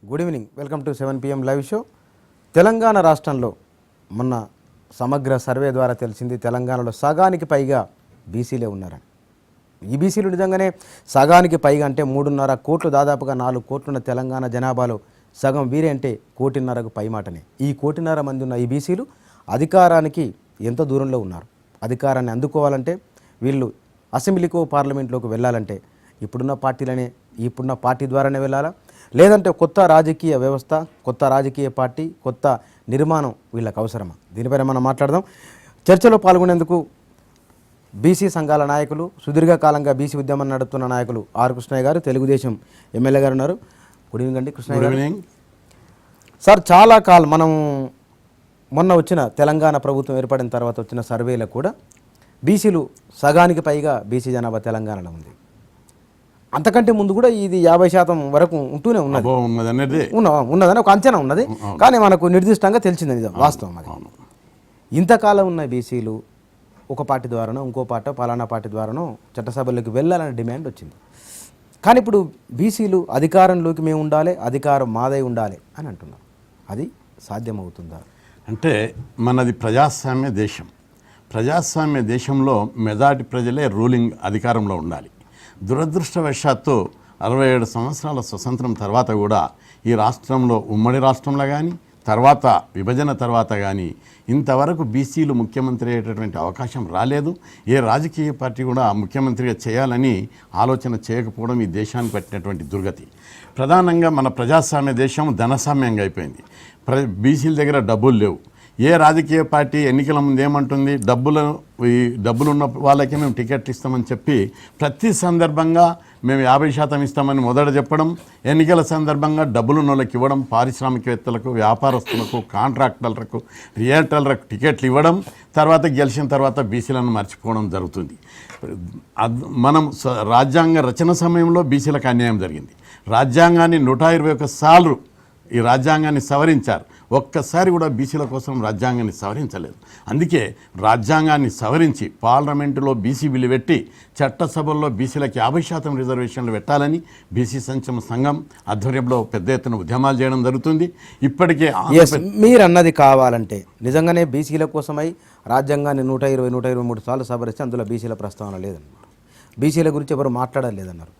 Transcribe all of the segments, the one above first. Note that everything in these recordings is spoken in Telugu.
Good evening, welcome to 7 PM live show. Telangana రాష్ట్రంలో మొన్న సమగ్ర సర్వే ద్వారా తెలిసింది, తెలంగాణలో సగానికి పైగా బీసీలే ఉన్నారని. ఈ బీసీలు నిజంగానే సగానికి పైగా అంటే 3.5 కోట్లు, దాదాపుగా 4 కోట్లున్న తెలంగాణ జనాభాలో సగం వీరే అంటే 1.5 పైమాటనే. ఈ 1.5 మంది ఉన్న ఈ బీసీలు అధికారానికి ఎంత దూరంలో ఉన్నారు? అధికారాన్ని అందుకోవాలంటే, వీళ్ళు అసెంబ్లీకో పార్లమెంట్లోకి వెళ్ళాలంటే ఇప్పుడున్న పార్టీ ద్వారానే వెళ్ళాలా, లేదంటే కొత్త రాజకీయ వ్యవస్థ, కొత్త రాజకీయ పార్టీ, కొత్త నిర్మాణం వీళ్ళకి అవసరమా? దీనిపైన మనం మాట్లాడదాం. చర్చలో పాల్గొనేందుకు బీసీ సంఘాల నాయకులు, సుదీర్ఘకాలంగా బీసీ ఉద్యమం నడుపుతున్న నాయకులు ఆర్ కృష్ణయ్య గారు, తెలుగుదేశం ఎమ్మెల్యే గారు ఉన్నారు. గుడ్ ఈవినింగ్ అండి కృష్ణయ్య గారు. సార్, చాలా కాలం మనం మొన్న వచ్చిన తెలంగాణ ప్రభుత్వం ఏర్పడిన తర్వాత వచ్చిన సర్వేలో కూడా బీసీలు సగానికి పైగా బీసీ జనాభా తెలంగాణలో ఉంది. అంతకంటే ముందు కూడా ఇది 50% వరకు ఉంటూనే ఉన్నదని ఒక అంచనా ఉన్నది. కానీ మనకు నిర్దిష్టంగా తెలిసింది వాస్తవం. అది ఇంతకాలం ఉన్న బీసీలు ఒక పార్టీ ద్వారానో, ఇంకో పార్టీ, పలానా పార్టీ ద్వారానో చట్టసభల్లోకి వెళ్ళాలనే డిమాండ్ వచ్చింది. కానీ ఇప్పుడు బీసీలు అధికారంలోకి మేము ఉండాలి, అధికారం మాదై ఉండాలి అని అంటున్నారు. అది సాధ్యమవుతుందా? అంటే మనది ప్రజాస్వామ్య దేశం. ప్రజాస్వామ్య దేశంలో మెజారిటీ ప్రజలే రూలింగ్ అధికారంలో ఉండాలి. దురదృష్టవశాత్తు 67 సంవత్సరాల స్వతంత్రం తర్వాత కూడా ఈ రాష్ట్రంలో, ఉమ్మడి రాష్ట్రంలో కానీ, తర్వాత విభజన తర్వాత కానీ ఇంతవరకు బీసీలు ముఖ్యమంత్రి అయ్యేటటువంటి అవకాశం రాలేదు. ఏ రాజకీయ పార్టీ కూడా ముఖ్యమంత్రిగా చేయాలని ఆలోచన చేయకపోవడం ఈ దేశానికి పట్టినటువంటి దుర్గతి. ప్రధానంగా మన ప్రజాస్వామ్య దేశం ధనసామ్యంగా అయిపోయింది. బీసీల దగ్గర డబ్బులు లేవు. ఏ రాజకీయ పార్టీ ఎన్నికల ముందు ఏమంటుంది, డబ్బులు ఉన్న వాళ్ళకి మేము టికెట్ ఇస్తామని చెప్పి ప్రతి సందర్భంగా మేము 50% ఇస్తామని మొదట చెప్పడం, ఎన్నికల సందర్భంగా డబ్బులున్న వాళ్ళకి ఇవ్వడం, పారిశ్రామికవేత్తలకు, వ్యాపారస్తులకు, కాంట్రాక్టర్లకు, రియల్టర్లకు టికెట్లు ఇవ్వడం, తర్వాత గెలిచిన తర్వాత బీసీలను మర్చిపోవడం జరుగుతుంది. మనం రాజ్యాంగ రచన సమయంలో బీసీలకు అన్యాయం జరిగింది. రాజ్యాంగాన్ని 121 సార్లు ఈ రాజ్యాంగాన్ని సవరించారు. ఒక్కసారి కూడా బీసీల కోసం రాజ్యాంగాన్ని సవరించలేదు. అందుకే రాజ్యాంగాన్ని సవరించి పార్లమెంటులో బీసీ బిల్లు పెట్టి చట్టసభల్లో బీసీలకి 50% రిజర్వేషన్లు పెట్టాలని బీసీ సంక్షేమ సంఘం ఆధ్వర్యంలో పెద్ద ఎత్తున ఉద్యమాలు చేయడం జరుగుతుంది. ఇప్పటికే మీరు అన్నది కావాలంటే నిజంగానే బీసీల కోసమై రాజ్యాంగాన్ని 123 సార్లు సవరిస్తే అందులో బీసీల ప్రస్తావన లేదన్నారు. బీసీల గురించి ఎవరు మాట్లాడలేదన్నారు.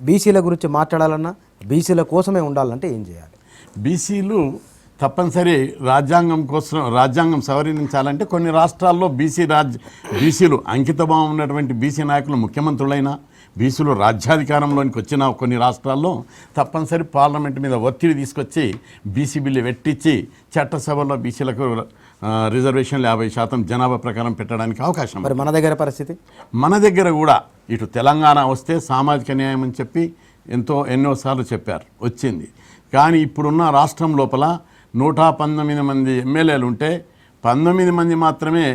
బీసీల గురించి మాట్లాడాలన్నా బీసీల కోసమే ఉండాలంటే ఏం చేయాలి? బీసీలు తప్పనిసరి రాజ్యాంగం సవరించాలంటే కొన్ని రాష్ట్రాల్లో బీసీలు అంకితభావం ఉన్నటువంటి బీసీ నాయకులు ముఖ్యమంత్రులైనా, బీసీలు రాజ్యాధికారంలోనికి వచ్చిన కొన్ని రాష్ట్రాల్లో తప్పనిసరి పార్లమెంట్ మీద ఒత్తిడి తీసుకొచ్చి బీసీ బిల్లు పెట్టించి చట్టసభలో బీసీలకు రిజర్వేషన్లు 50% జనాభా ప్రకారం పెట్టడానికి అవకాశం. మరి మన దగ్గర పరిస్థితి, మన దగ్గర కూడా ఇటు తెలంగాణ వస్తే సామాజిక న్యాయం అని చెప్పి ఎన్నోసార్లు చెప్పారు, వచ్చింది. కానీ ఇప్పుడున్న రాష్ట్రం లోపల 119 మంది ఎమ్మెల్యేలు ఉంటే 19 మంది మాత్రమే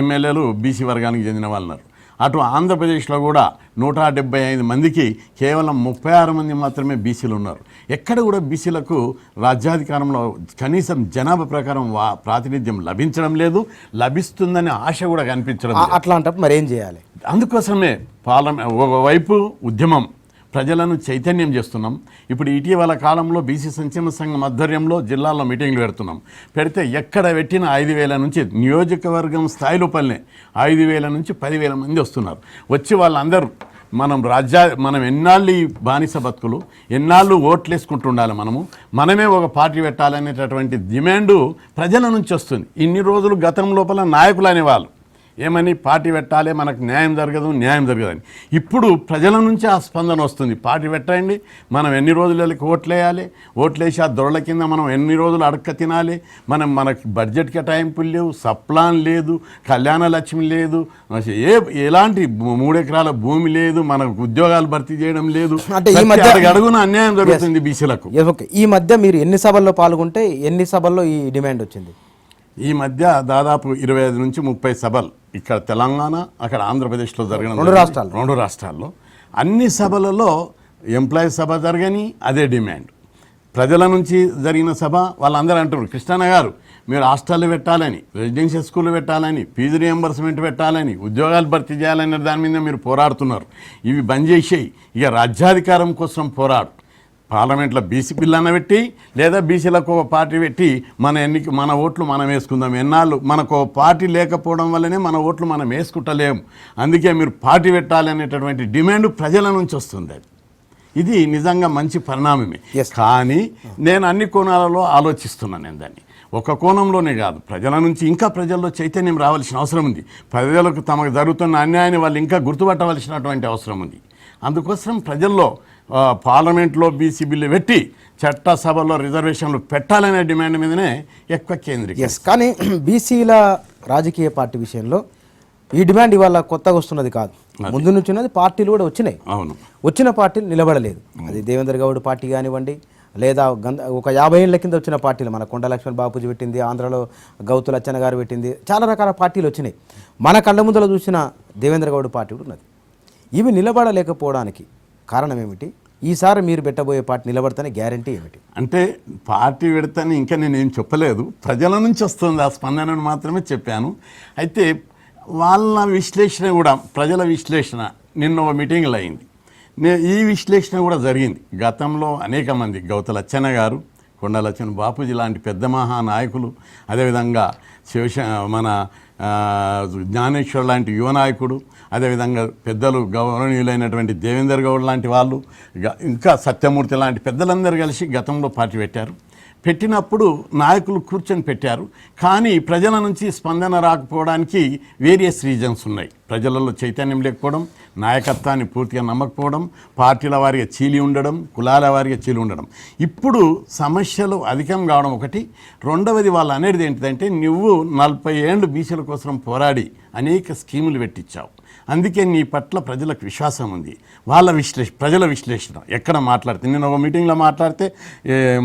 ఎమ్మెల్యేలు బీసీ వర్గానికి చెందిన వాళ్ళన్నారు. అటు ఆంధ్రప్రదేశ్లో కూడా 175 మందికి కేవలం 36 మంది మాత్రమే బీసీలు ఉన్నారు. ఎక్కడ కూడా బీసీలకు రాజ్యాధికారంలో కనీసం జనాభా ప్రకారం ప్రాతినిధ్యం లభించడం లేదు. లభిస్తుందనే ఆశ కూడా కనిపించడం. అట్లాంటప్పుడు మరి ఏం చేయాలి? అందుకోసమే ఒకవైపు ఉద్యమం, ప్రజలను చైతన్యం చేస్తున్నాం. ఇప్పుడు ఇటీవల కాలంలో బీసీ సంక్షేమ సంఘం ఆధ్వర్యంలో జిల్లాల్లో మీటింగ్లు పెడితే ఎక్కడ పెట్టిన 5,000 నుంచి నియోజకవర్గం స్థాయిలో పల్లె 5,000 నుంచి 10,000 మంది వస్తున్నారు. వచ్చి వాళ్ళందరూ మనం ఎన్నాళ్ళు ఈ బానిస బతుకులు, ఎన్నాళ్ళు ఓట్లు వేసుకుంటుండాలి, మనమే ఒక పార్టీ పెట్టాలనేటటువంటి డిమాండు ప్రజల నుంచి వస్తుంది. ఇన్ని రోజులు గతం లోపల నాయకులు అనేవాళ్ళు ఏమని, పార్టీ పెట్టాలి, మనకు న్యాయం జరగదని. ఇప్పుడు ప్రజల నుంచి ఆ స్పందన వస్తుంది. పార్టీ పెట్టండి, మనం ఎన్ని రోజులకి ఓట్లేయాలి, ఓట్లేసి ఆ దొరల కింద మనం ఎన్ని రోజులు అడక్క తినాలి, మనకి బడ్జెట్ కేటాయింపులు లేవు, సప్లాన్ లేదు, కళ్యాణ లక్ష్మి లేదు, ఎలాంటి 3 ఎకరాల భూమి లేదు, మనకు ఉద్యోగాలు భర్తీ చేయడం లేదు. అంటే ఈ మధ్య అడుగున అన్యాయం జరుగుతుంది బీసీలకు. ఈ మధ్య మీరు ఎన్ని సభల్లో పాల్గొంటే ఎన్ని సభల్లో ఈ డిమాండ్ వచ్చింది? ఈ మధ్య దాదాపు 25 నుంచి 30 సభలు ఇక్కడ తెలంగాణ, అక్కడ ఆంధ్రప్రదేశ్లో జరిగిన 2 రాష్ట్రాల్లో అన్ని సభలలో ఎంప్లాయీస్ సభ జరగని అదే డిమాండ్. ప్రజల నుంచి జరిగిన సభ వాళ్ళందరూ అంటారు, కృష్ణన్న గారు మీరు హాస్టళ్ళు పెట్టాలని, రెసిడెన్షియల్ స్కూళ్ళు పెట్టాలని, ఫీజు రియంబర్స్మెంట్ పెట్టాలని, ఉద్యోగాలు భర్తీ చేయాలనే దాని మీద మీరు పోరాడుతున్నారు. ఇవి బంద్ చేసేయి, ఇక రాజ్యాధికారం కోసం పోరాడు. పార్లమెంట్లో బీసీ బిల్ అన్న పెట్టి లేదా బీసీలకు ఒక పార్టీ పెట్టి మన ఓట్లు మనం వేసుకుందాం. ఎన్నాళ్ళు మనకు పార్టీ లేకపోవడం వల్లనే మన ఓట్లు మనం వేసుకుంటలేము. అందుకే మీరు పార్టీ పెట్టాలి అనేటటువంటి డిమాండ్ ప్రజల నుంచి వస్తుంది. ఇది నిజంగా మంచి పరిణామమే. కానీ నేను అన్ని కోణాలలో ఆలోచిస్తున్నాను. నేను దాన్ని ఒక కోణంలోనే కాదు, ప్రజల నుంచి ఇంకా ప్రజల్లో చైతన్యం రావాల్సిన అవసరం ఉంది. ప్రజలకు తమకు జరుగుతున్న అన్యాయాన్ని వాళ్ళు ఇంకా గుర్తుపట్టవలసినటువంటి అవసరం ఉంది. అందుకోసం ప్రజల్లో పార్లమెంట్లో బీసీ బిల్లు పెట్టి చట్టసభలో రిజర్వేషన్లు పెట్టాలనే డిమాండ్ మీదనే ఎక్కువ కేంద్రీకరిస్తారు. కానీ బీసీల రాజకీయ పార్టీ విషయంలో ఈ డిమాండ్ ఇవాళ కొత్తగా వస్తున్నది కాదు, ముందు నుంచి ఉన్నది. పార్టీలు కూడా వచ్చినాయి. అవును, వచ్చిన పార్టీలు నిలబడలేదు. అది దేవేంద్ర గౌడ్ పార్టీ కానివ్వండి, లేదా ఒక 50 ఏళ్ల కింద వచ్చిన పార్టీలు, మన కొండ లక్ష్మణ్ బాపూజీ పెట్టింది, ఆంధ్రలో గౌతు లచ్చన్న గారు పెట్టింది, చాలా రకాల పార్టీలు వచ్చినాయి. మన కళ్ళ ముందర చూసిన దేవేంద్ర గౌడ్ పార్టీ కూడా ఉన్నది. ఇవి నిలబడలేకపోవడానికి కారణం ఏమిటి? ఈసారి మీరు పెట్టబోయే పార్టీ నిలబడతానే గ్యారంటీ ఏమిటి? అంటే పార్టీ పెడతానే ఇంకా నేనేం చెప్పలేదు, ప్రజల నుంచి వస్తుంది ఆ స్పందనను మాత్రమే చెప్పాను. అయితే వాళ్ళ విశ్లేషణ కూడా, ప్రజల విశ్లేషణ నిన్న ఒక మీటింగ్లో అయింది. ఈ విశ్లేషణ కూడా జరిగింది. గతంలో అనేక మంది గౌతు లచ్చన్న గారు, కొండ లచ్చన్న బాపూజీ లాంటి పెద్ద మహానాయకులు, అదేవిధంగా మన జ్ఞానేశ్వర్ లాంటి యువ నాయకుడు, అదేవిధంగా పెద్దలు గౌరవనీయులైనటువంటి దేవేందర్ గౌడ్ లాంటి వాళ్ళు, ఇంకా సత్యమూర్తి లాంటి పెద్దలందరూ కలిసి గతంలో పార్టీ పెట్టారు. పెట్టినప్పుడు నాయకులు కూర్చొని పెట్టారు. కానీ ప్రజల నుంచి స్పందన రాకపోవడానికి వేరియస్ రీజన్స్ ఉన్నాయి. ప్రజలలో చైతన్యం లేకపోవడం, నాయకత్వాన్ని పూర్తిగా నమ్మకపోవడం, పార్టీల వారిగా చీలి ఉండడం, కులాల వారిగా చీలి ఉండడం. ఇప్పుడు సమస్యలు అధికం కావడం ఒకటి. రెండవది వాళ్ళు అనేది ఏంటిదంటే, నువ్వు 40 ఏళ్ళు బీసీల కోసం పోరాడి అనేక స్కీములు పెట్టించావు, అందుకే నీ పట్ల ప్రజలకు విశ్వాసం ఉంది. ప్రజల విశ్లేషణ ఎక్కడ మాట్లాడితే, నేను ఒక మీటింగ్లో మాట్లాడితే,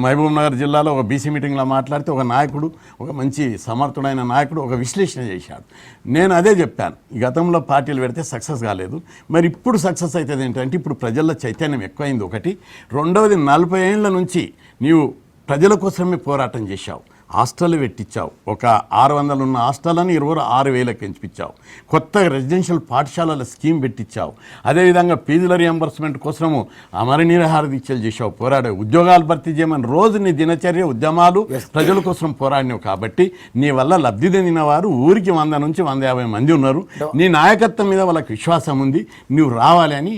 మహబూబ్ నగర్ జిల్లాలో ఒక బీసీ మీటింగ్లో మాట్లాడితే, ఒక నాయకుడు, ఒక మంచి సమర్థుడైన నాయకుడు ఒక విశ్లేషణ చేశాడు. నేను అదే చెప్పాను, గతంలో పార్టీలు పెడితే సక్సెస్ కాలేదు, మరి ఇప్పుడు సక్సెస్ అవుతుంది ఏంటంటే, ఇప్పుడు ప్రజల్లో చైతన్యం ఎక్కువైంది ఒకటి. రెండవది, 40 ఏళ్ల నుంచి నీవు ప్రజల కోసమే పోరాటం చేశావు. హాస్టల్ పెట్టించావు, ఒక 600 ఉన్న హాస్టల్ని 26,000కి పెంచిపించావు. కొత్త రెసిడెన్షియల్ పాఠశాలల స్కీమ్ పెట్టించావు. అదేవిధంగా ఫీజుల రియంబర్స్మెంట్ కోసము అమర నిరాహార దీక్షలు చేశావు, పోరాడావు. ఉద్యోగాలు భర్తీ చేయమని రోజు నీ దినచర్య ఉద్యమాలు ప్రజల కోసం పోరాడినావు. కాబట్టి నీ వల్ల లబ్ధి చెందిన వారు ఊరికి 100 నుంచి 150 మంది ఉన్నారు. నీ నాయకత్వం మీద వాళ్ళకి విశ్వాసం ఉంది, నువ్వు రావాలి అని.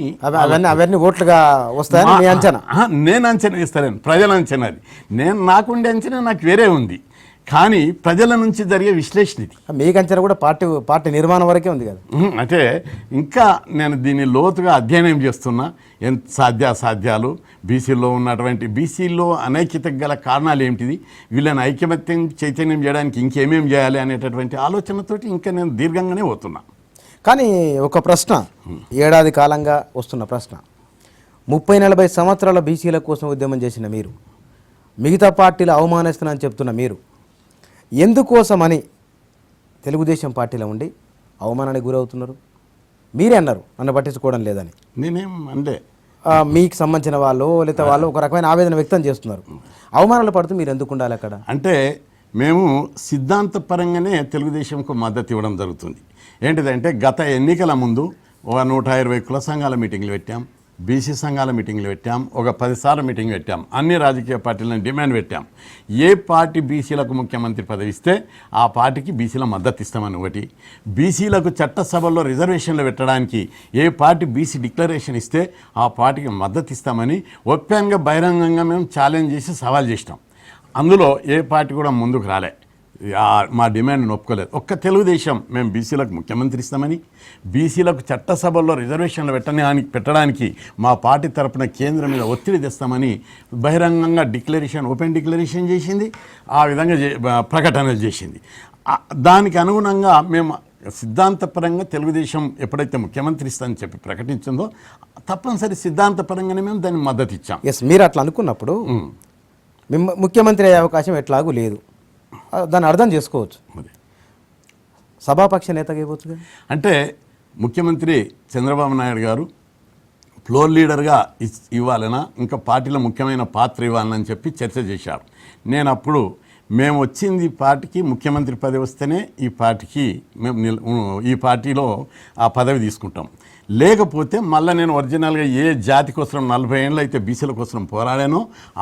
అవన్నీ ఓట్లుగా వస్తాయని అంచనా? నేను అంచనా ఇస్తాను, ప్రజల అంచనా. అది నాకుండే అంచనా నాకు వేరే ఉంది. కానీ ప్రజల నుంచి జరిగే విశ్లేషణ ఇది. మీకు అంచనా కూడా పార్టీ నిర్మాణం వరకే ఉంది కదా. అంటే ఇంకా నేను దీన్ని లోతుగా అధ్యయనం చేస్తున్నా. ఎంత సాధ్యాలు, బీసీలో ఉన్నటువంటి బీసీలో అనైక్యతకు గల కారణాలు ఏమిటిది, వీళ్ళని ఐక్యమత్యం చైతన్యం చేయడానికి ఇంకేమేం చేయాలి అనేటటువంటి ఆలోచనతోటి ఇంకా నేను దీర్ఘంగానే పోతున్నా. కానీ ఒక ప్రశ్న, ఏడాది కాలంగా వస్తున్న ప్రశ్న, 30-40 సంవత్సరాల బీసీల కోసం ఉద్యమం చేసిన మీరు, మిగతా పార్టీలు అవమానిస్తున్నానని చెప్తున్న మీరు, ఎందుకోసమని తెలుగుదేశం పార్టీలో ఉండి అవమానానికి గురవుతున్నారు? మీరే అన్నారు నన్ను పట్టించుకోవడం లేదని. నేనేం అంటే మీకు సంబంధించిన వాళ్ళు లేదా వాళ్ళు ఒక రకమైన ఆవేదన వ్యక్తం చేస్తున్నారు. అవమానాలు పడుతూ మీరు ఎందుకు ఉండాలి అక్కడ? అంటే మేము సిద్ధాంతపరంగానే తెలుగుదేశంకు మద్దతు ఇవ్వడం జరుగుతుంది. ఏంటిదంటే, గత ఎన్నికల ముందు ఒక 120 కుల సంఘాల మీటింగ్లు పెట్టాం, బీసీ సంఘాల మీటింగ్లు పెట్టాం, ఒక 10 సార్లు మీటింగ్ పెట్టాం, అన్ని రాజకీయ పార్టీలను డిమాండ్ పెట్టాం. ఏ పార్టీ బీసీలకు ముఖ్యమంత్రి పదవి ఇస్తే ఆ పార్టీకి బీసీల మద్దతు ఇస్తామని ఒకటి, బీసీలకు చట్టసభల్లో రిజర్వేషన్లు పెట్టడానికి ఏ పార్టీ బీసీ డిక్లరేషన్ ఇస్తే ఆ పార్టీకి మద్దతు ఇస్తామని ఓపెన్గా బహిరంగంగా మేము ఛాలెంజ్ చేసి సవాల్ చేసినాం. అందులో ఏ పార్టీ కూడా ముందుకు రాలే, మా డిమాండ్ను ఒప్పుకోలేదు. ఒక్క తెలుగుదేశం మేము బీసీలకు ముఖ్యమంత్రి ఇస్తామని, బీసీలకు చట్టసభల్లో రిజర్వేషన్లు పెట్టడానికి మా పార్టీ తరపున కేంద్రం మీద ఒత్తిడి తెస్తామని బహిరంగంగా ఓపెన్ డిక్లరేషన్ చేసింది. ఆ విధంగా ప్రకటనలు చేసింది. దానికి అనుగుణంగా మేము సిద్ధాంతపరంగా తెలుగుదేశం ఎప్పుడైతే ముఖ్యమంత్రి ఇస్తామని చెప్పి ప్రకటించిందో తప్పనిసరి సిద్ధాంతపరంగానే మేము దాన్ని మద్దతు ఇచ్చాం. మీరు అట్లా అనుకున్నప్పుడు ముఖ్యమంత్రి అయ్యే అవకాశం ఎట్లాగూ లేదు, దాన్ని అర్థం చేసుకోవచ్చు. సభాపక్ష నేతగా ఇవ్వచ్చు. అంటే ముఖ్యమంత్రి చంద్రబాబు నాయుడు గారు ఫ్లోర్ లీడర్గా ఇవ్వాలనా, ఇంకా పార్టీలో ముఖ్యమైన పాత్ర ఇవ్వాలని చెప్పి చర్చ చేశారు. నేను అప్పుడు మేము వచ్చింది పార్టీకి ముఖ్యమంత్రి పదవి వస్తేనే ఈ పార్టీలో ఆ పదవి తీసుకుంటాం, లేకపోతే మళ్ళీ నేను ఒరిజినల్గా ఏ జాతి కోసం 40 ఏళ్ళు అయితే బీసీల కోసం పోరాడానో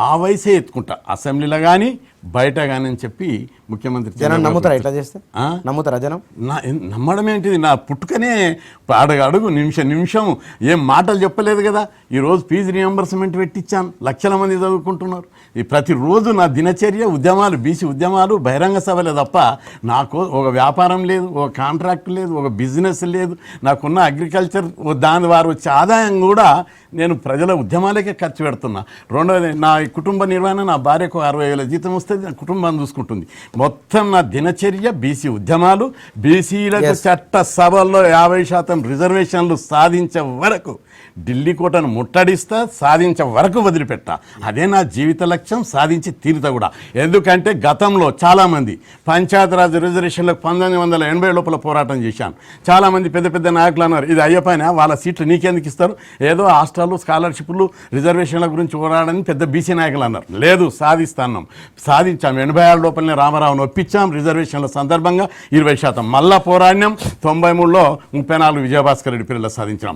ఆ వయసే ఎత్తుకుంటా, అసెంబ్లీలో కానీ బయట కానీ అని చెప్పి ముఖ్యమంత్రి జనం నమ్ముతారా ఇట్లా చేస్తే? నమ్ముతారా జనం? నమ్మడం ఏంటిది, నా పుట్టుకనే అడుగు నిమిషం ఏం మాటలు చెప్పలేదు కదా. ఈరోజు ఫీజు రియంబర్స్మెంట్ పెట్టించాను, లక్షల మంది చదువుకుంటున్నారు. ఈ ప్రతిరోజు నా దినచర్య ఉద్యమాలు, బీసీ ఉద్యమాలు, బహిరంగ సభలే తప్ప నాకు ఒక వ్యాపారం లేదు, ఒక కాంట్రాక్ట్ లేదు, ఒక బిజినెస్ లేదు. నాకున్న అగ్రికల్చర్ దాని వారు వచ్చే ఆదాయం కూడా నేను ప్రజల ఉద్యమాలకే ఖర్చు పెడుతున్నా. రెండోది నా కుటుంబ నిర్వహణ, నా భార్యకు 60,000 జీతం వస్తుంది, నా కుటుంబాన్ని చూసుకుంటుంది. మొత్తం నా దినచర్య బీసీ ఉద్యమాలు, బీసీలకు చట్ట సభల్లో 50% రిజర్వేషన్లు సాధించే వరకు, ఢిల్లీ కోటను ముట్టడిస్తా, సాధించే వరకు వదిలిపెట్టా. అదే నా జీవిత లక్ష్యం, సాధించి తీరుతా కూడా. ఎందుకంటే గతంలో చాలామంది పంచాయతీరాజ్ రిజర్వేషన్లకు 1980 లోపల పోరాటం చేశాను. చాలామంది పెద్ద పెద్ద నాయకులు అన్నారు, ఇది అయ్యపైన వాళ్ళ సీట్లు నీకెందుకు ఇస్తారు, ఏదో హాస్టళ్ళు, స్కాలర్షిప్లు, రిజర్వేషన్ల గురించి పోరాడని పెద్ద బీసీ నాయకులు అన్నారు. లేదు, సాధిస్తాం. 86 లోపలనే రామారావును ఒప్పించాం. రిజర్వేషన్ల సందర్భంగా 20%. మళ్ళా పోరాడినాం. 93లో 34 విజయభాస్కర్ రెడ్డి పిల్లలు సాధించాం.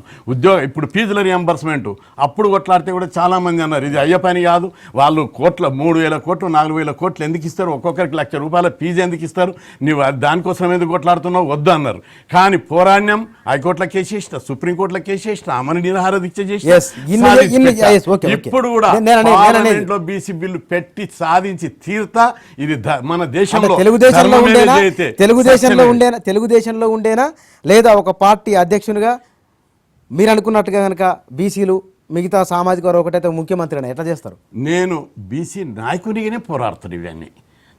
ఇప్పుడు ఫీజుల రియంబర్స్మెంట్ అప్పుడు కొట్లాడితే కూడా చాలామంది అన్నారు, ఇది అయ్యే పని కాదు, వాళ్ళు 3,000 కోట్లు 4,000 కోట్లు ఎందుకు ఇస్తారు, ఒక్కొక్కరికి ₹1,00,000 ఫీజు ఎందుకు ఇస్తారు, నీవు దానికోసం ఎందుకు కొట్లాడుతున్నావు, వద్దు అన్నారు. కానీ పోరాడినాం. హైకోర్టులో కేసు చేసిన, సుప్రీంకోర్టులో కేసు చేసిన, అమలు నిరాహార దీక్ష చేసిన. ఇప్పుడు కూడా పార్లమెంట్లో బీసీ బిల్లు పెట్టి సాధించి తీర్తా. ఇది మన దేశంలో తెలుగుదేశంలో ఉండేనా లేదా ఒక పార్టీ అధ్యక్షునిగా మీరు అనుకున్నట్టుగా కనుక బీసీలు మిగతా సామాజిక వర్గం ఒకటైతే ముఖ్యమంత్రిని ఎట్లా చేస్తారు? నేను బీసీ నాయకునిగానే పోరాడుతాను. ఇవన్నీ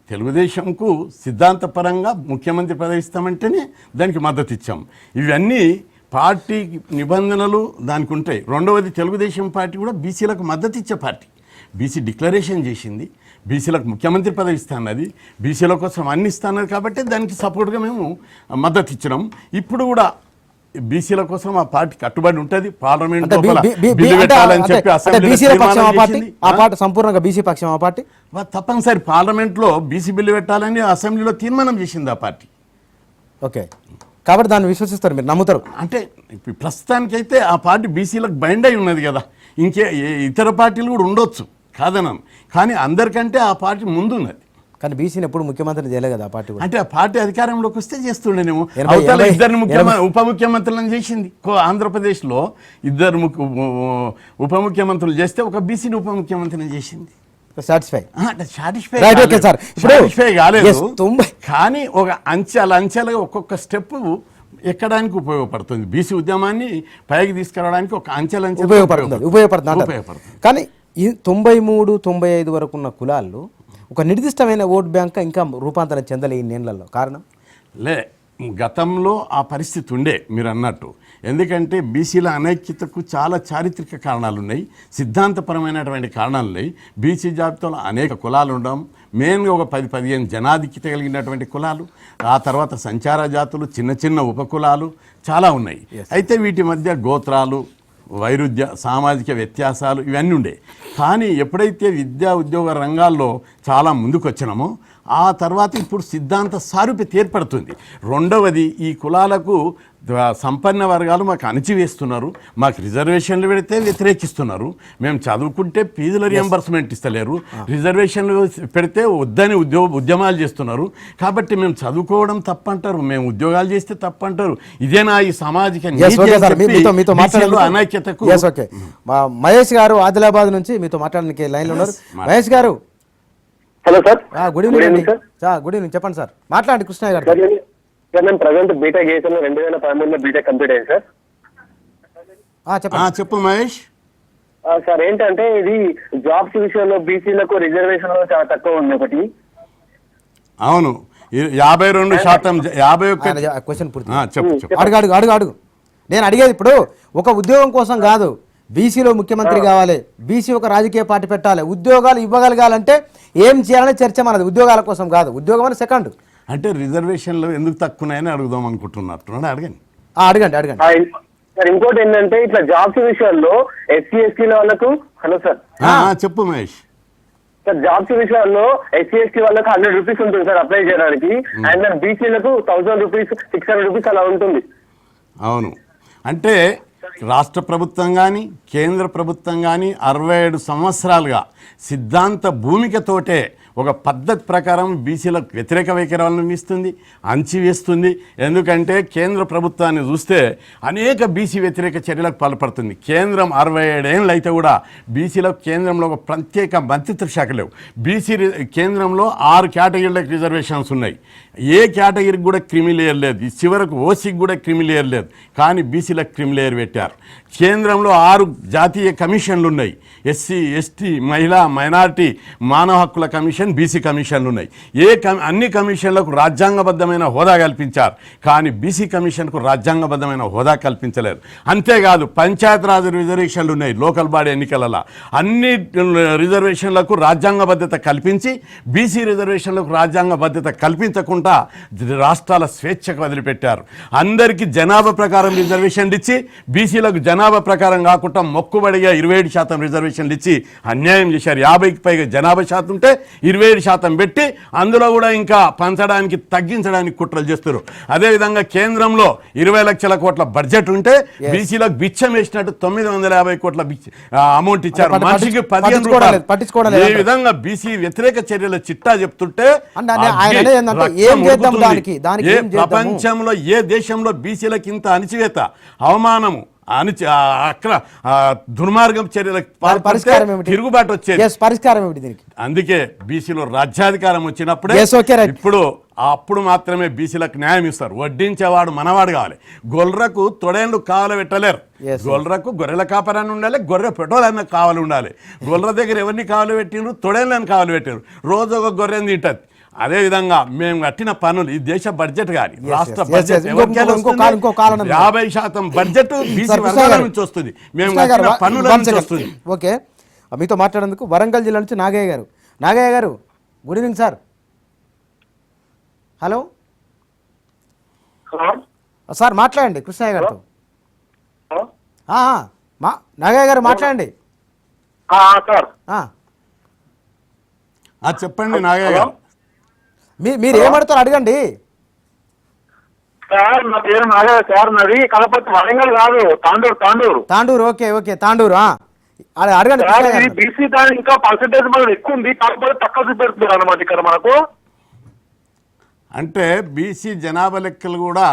తెలుగుదేశంకు సిద్ధాంతపరంగా ముఖ్యమంత్రి పదవి ఇస్తామంటేనే దానికి మద్దతు ఇచ్చాం. ఇవన్నీ పార్టీ నిబంధనలు దానికి ఉంటాయి. రెండవది, తెలుగుదేశం పార్టీ కూడా బీసీలకు మద్దతు ఇచ్చే పార్టీ. బీసీ డిక్లరేషన్ చేసింది, బీసీలకు ముఖ్యమంత్రి పదవి ఇస్తానది, బీసీల కోసం అన్ని ఇస్తానది. కాబట్టి దానికి సపోర్ట్గా మేము మద్దతు ఇచ్చినాం. ఇప్పుడు కూడా బీసీల కోసం ఆ పార్టీ కట్టుబడి ఉంటుంది. పార్లమెంట్ సంపూర్ణంగా బీసీ పక్షం ఆ పార్టీ తప్పనిసరి పార్లమెంట్లో బీసీ బిల్లు పెట్టాలని అసెంబ్లీలో తీర్మానం చేసింది ఆ పార్టీ. ఓకే, కాబట్టి దాన్ని విశ్వసిస్తారు, మీరు నమ్ముతారు. అంటే ప్రస్తుతానికైతే ఆ పార్టీ బీసీలకు బైండ్ అయి ఉన్నది కదా. ఇంకే ఇతర పార్టీలు కూడా ఉండొచ్చు కాదన్నాను, కానీ అందరికంటే ఆ పార్టీ ముందు ఉన్నది. కానీ బీసీని ఎప్పుడు ముఖ్యమంత్రిని చేయలేదు కదా ఆ పార్టీ. అంటే ఆ పార్టీ అధికారంలోకి వస్తే చేస్తుండేనేమో. ఇద్దరు ఉప ముఖ్యమంత్రులను చేసింది. ఆంధ్రప్రదేశ్లో 2 ఉప ముఖ్యమంత్రులు చేస్తే ఒక బీసీని ఉప ముఖ్యమంత్రిని చేసింది. సాటిస్ఫై కాలేదు, కానీ ఒక అంచెలుగా ఒక్కొక్క స్టెప్ ఎక్కడానికి ఉపయోగపడుతుంది. బీసీ ఉద్యమాన్ని పైకి తీసుకురావడానికి ఒక అంచెలంచె ఉపయోగపడుతుంది. కానీ 93, 95 వరకు ఉన్న కులాల్లో ఒక నిర్దిష్టమైన ఓట్ బ్యాంక్ ఇంకా రూపాంతరం చెందలే ఈ నేళ్లలో. కారణం గతంలో ఆ పరిస్థితి ఉండే మీరు అన్నట్టు. ఎందుకంటే బీసీల అనైక్యతకు చాలా చారిత్రక కారణాలు ఉన్నాయి, సిద్ధాంతపరమైనటువంటి కారణాలు ఉన్నాయి. బీసీ జాబితాలో అనేక కులాలు ఉండడం, మెయిన్గా ఒక 10-15 జనాధిక్యత కలిగినటువంటి కులాలు, ఆ తర్వాత సంచార జాతులు, చిన్న చిన్న ఉపకులాలు చాలా ఉన్నాయి. అయితే వీటి మధ్య గోత్రాలు, వైరుధ్య, సామాజిక వ్యత్యాసాలు ఇవన్నీ ఉండే. కానీ ఎప్పుడైతే విద్యా ఉద్యోగ రంగాల్లో చాలా ముందుకు వచ్చినామో ఆ తర్వాత ఇప్పుడు సిద్ధాంత సారూప్యత ఏర్పడుతుంది. రెండవది, ఈ కులాలకు సంపన్న వర్గాలు మాకు అణచివేస్తున్నారు, మాకు రిజర్వేషన్లు పెడితే వ్యతిరేకిస్తున్నారు, మేము చదువుకుంటే ఫీజుల రియంబర్స్మెంట్ ఇస్తలేరు, రిజర్వేషన్లు పెడితే వద్దని ఉద్యమాలు చేస్తున్నారు. కాబట్టి మేము చదువుకోవడం తప్పంటారు, మేము ఉద్యోగాలు చేస్తే తప్పంటారు. ఇదేనా ఈ సామాజిక అనైక్యతకు? మహేష్ గారు ఆదిలాబాద్ నుంచి మీతో మాట్లాడడానికి లైన్లో ఉన్నారు. మహేష్ గారు, hello sir. Good evening. Good evening, చెప్పండి సార్, మాట్లాడండి. కృష్ణయ్య గారు. సార్ నేను ప్రజెంట్ బీటెక్ చేశాను, 2013లో బీటెక్ కంప్లీట్ అయింది సార్. చెప్పు మహేష్. సార్ ఏంటంటే ఇది జాబ్స్ విషయంలో బీసీలకు రిజర్వేషన్ చాలా తక్కువ ఉంది ఒకటి. అవును, 52%. 51 క్వశ్చన్ పూర్తి అడుగు. నేను అడిగేది ఇప్పుడు ఒక ఉద్యోగం కోసం కాదు, బీసీలో ముఖ్యమంత్రి కావాలి, బీసీ ఒక రాజకీయ పార్టీ పెట్టాలి, ఉద్యోగాలు ఇవ్వగలగాలంటే ఏం చేయాలని చర్చ మనది. ఉద్యోగాల కోసం కాదు, ఉద్యోగం అని సెకండ్. అంటే రిజర్వేషన్లు ఎందుకు తక్కువనాయని అడుగుదాం అనుకుంటున్నట్టు. అడగండి. సార్ ఇంకోటి ఏంటంటే ఇట్లా జాబ్స్ విషయాల్లో ఎస్సీ ఎస్టీల వాళ్ళకు, హలో సార్. చెప్పు మహేష్. సార్ జాబ్స్ విషయాల్లో ఎస్సీ ఎస్టీ వాళ్ళకు 100 రూపీస్ ఉంటుంది సార్ అప్లై చేయడానికి, అండ్ బీసీలకు 1000 రూపీస్ 600 రూపీస్ అలా ఉంటుంది. అవును, అంటే రాష్ట్ర ప్రభుత్వం కానీ కేంద్ర ప్రభుత్వం కానీ 67 సంవత్సరాలుగా సిద్ధాంత భూమికతోటే ఒక పద్ధతి ప్రకారం బీసీలకు వ్యతిరేక వైఖరాలను ఇస్తుంది, అంచివేస్తుంది. ఎందుకంటే కేంద్ర ప్రభుత్వాన్ని చూస్తే అనేక బీసీ వ్యతిరేక చర్యలకు పాల్పడుతుంది. కేంద్రం 67 ఏళ్ళు అయితే కూడా బీసీలకు కేంద్రంలో ఒక ప్రత్యేక మంత్రిత్వ శాఖ లేవు. బీసీ కేంద్రంలో 6 కేటగిరీలకు రిజర్వేషన్స్ ఉన్నాయి. ఏ కేటగిరీకి కూడా క్రిమిలేయర్ లేదు. చివరకు ఓసీకి కూడా క్రిమిలేయర్ లేదు. కానీ బీసీలకు క్రిమిలేయర్ పెట్టారు. కేంద్రంలో 6 జాతీయ కమిషన్లు ఉన్నాయి. ఎస్సీ, ఎస్టీ, మహిళా, మైనారిటీ, మానవ హక్కుల కమిషన్, బీసీ కమిషన్లు ఉన్నాయి. అన్ని కమిషన్లకు రాజ్యాంగబద్ధమైన హోదా కల్పించారు. కానీ బీసీ కమిషన్కు రాజ్యాంగబద్ధమైన హోదా కల్పించలేదు. అంతేకాదు పంచాయతీరాజ్ రిజర్వేషన్లు ఉన్నాయి. లోకల్ బాడీ ఎన్నికలలో అన్ని రిజర్వేషన్లకు రాజ్యాంగబద్ధత కల్పించి బీసీ రిజర్వేషన్లకు రాజ్యాంగబద్ధత కల్పించకుండా రాష్ట్రాల స్వేచ్ఛకు వదిలిపెట్టారు. అందరికీ జనాభా ప్రకారం రిజర్వేషన్లు ఇచ్చి బీసీలకు జనాభా ప్రకారం కాకుండా మొక్కుబడిగా 27% రిజర్వేషన్లు ఇచ్చి అన్యాయం చేశారు. 50కి పైగా జనాభా శాతం ఉంటే 27% పెట్టి అందులో కూడా ఇంకా పంచడానికి తగ్గించడానికి కుట్రలు చేస్తారు. అదేవిధంగా కేంద్రంలో 20 లక్షల కోట్ల బడ్జెట్ ఉంటే బీసీలకు బిచ్చం వేసినట్టు 950 కోట్ల అమౌంట్ ఇచ్చారు. మనిషికి 15 రూపాయలు. ఈ విధంగా బీసీ వ్యతిరేక చర్యల చిట్టా చెప్తుంటే ప్రపంచంలో ఏ దేశంలో బీసీలకు ఇంత అణిచివేత, అవమానము, అక్కడ దుర్మార్గం చర్యలకు తిరుగుబాటు వచ్చేది. పరిష్కారం ఏమిటి దీనికి? అందుకే బీసీలో రాజ్యాధికారం వచ్చినప్పుడే అప్పుడు మాత్రమే బీసీలకు న్యాయం ఇస్తారు. వడ్డించేవాడు మనవాడు కావాలి. గొర్రెకు తొడేళ్ళు కావాలి పెట్టలేరు. గొర్రెకు గొర్రెల కాపరాన్ని ఉండాలి, గొర్రె పెట్రోల్ కావాలి ఉండాలి. గొర్రె దగ్గర ఎవరిని కావాలి పెట్టిండ్రు? తొడేళ్ళని కావాలి పెట్టారు. రోజు ఒక గొర్రెని తింటది. అదేవిధంగా మేము కట్టిన పన్నులు, ఈ దేశ బడ్జెట్ కానీ రాష్ట్ర బడ్జెట్ 50% బడ్జెట్ బీసీ వర్గాల నుంచి వస్తుంది. మేము కట్టిన పన్నుల నుంచి వస్తుంది. ఓకే, మీతో మాట్లాడేందుకు వరంగల్ జిల్లా నుంచి నాగయ్య గారు. నాగయ్య గారు, good evening sir. Hello sir, మాట్లాడండి కృష్ణయ్య గారితో. నాగయ్య గారు మాట్లాడండి. చెప్పండి నాగయ్య గారు, మీరు ఏమడతారు అడగండి. సార్ నా పేరు నాగయ్య సార్, నాది కలపతి, వరంగల్ కాదు, తాండూరు. తాండూరు, ఓకే ఓకే, తాండూరు అడగండి. బీసీ దాని ఇంకా పర్సెంటేజ్ మనకు ఎక్కువ ఉంది, కాకపోతే తక్కువ చూపెడుతున్నారు అన్నమాట ఇక్కడ మనకు. అంటే బీసీ జనాభా లెక్కలు కూడా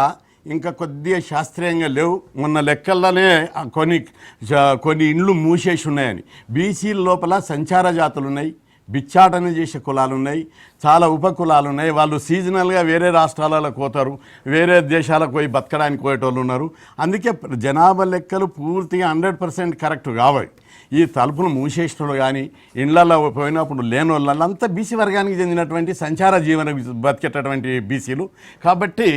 ఇంకా కొద్దిగా శాస్త్రీయంగా లేవు. మొన్న లెక్కల్లోనే కొన్ని ఇండ్లు మూసేసి ఉన్నాయని. బీసీ లోపల సంచార జాతులు ఉన్నాయి, బిచ్చాటన చేసే కులాలు ఉన్నాయి, చాలా ఉపకులాలు ఉన్నాయి. వాళ్ళు సీజనల్గా వేరే రాష్ట్రాలకు పోతారు, వేరే దేశాలకు పోయి బతకడానికి పోయేటోళ్ళు ఉన్నారు. అందుకే జనాభా లెక్కలు పూర్తిగా 100% కరెక్ట్ కావాలి. ఈ తలుపులు మూసేసిన కానీ ఇండ్లలో పోయినప్పుడు లేని వాళ్ళంతా బీసీ వర్గానికి చెందినటువంటి సంచార జీవన బతికేటటువంటి బీసీలు. కాబట్టి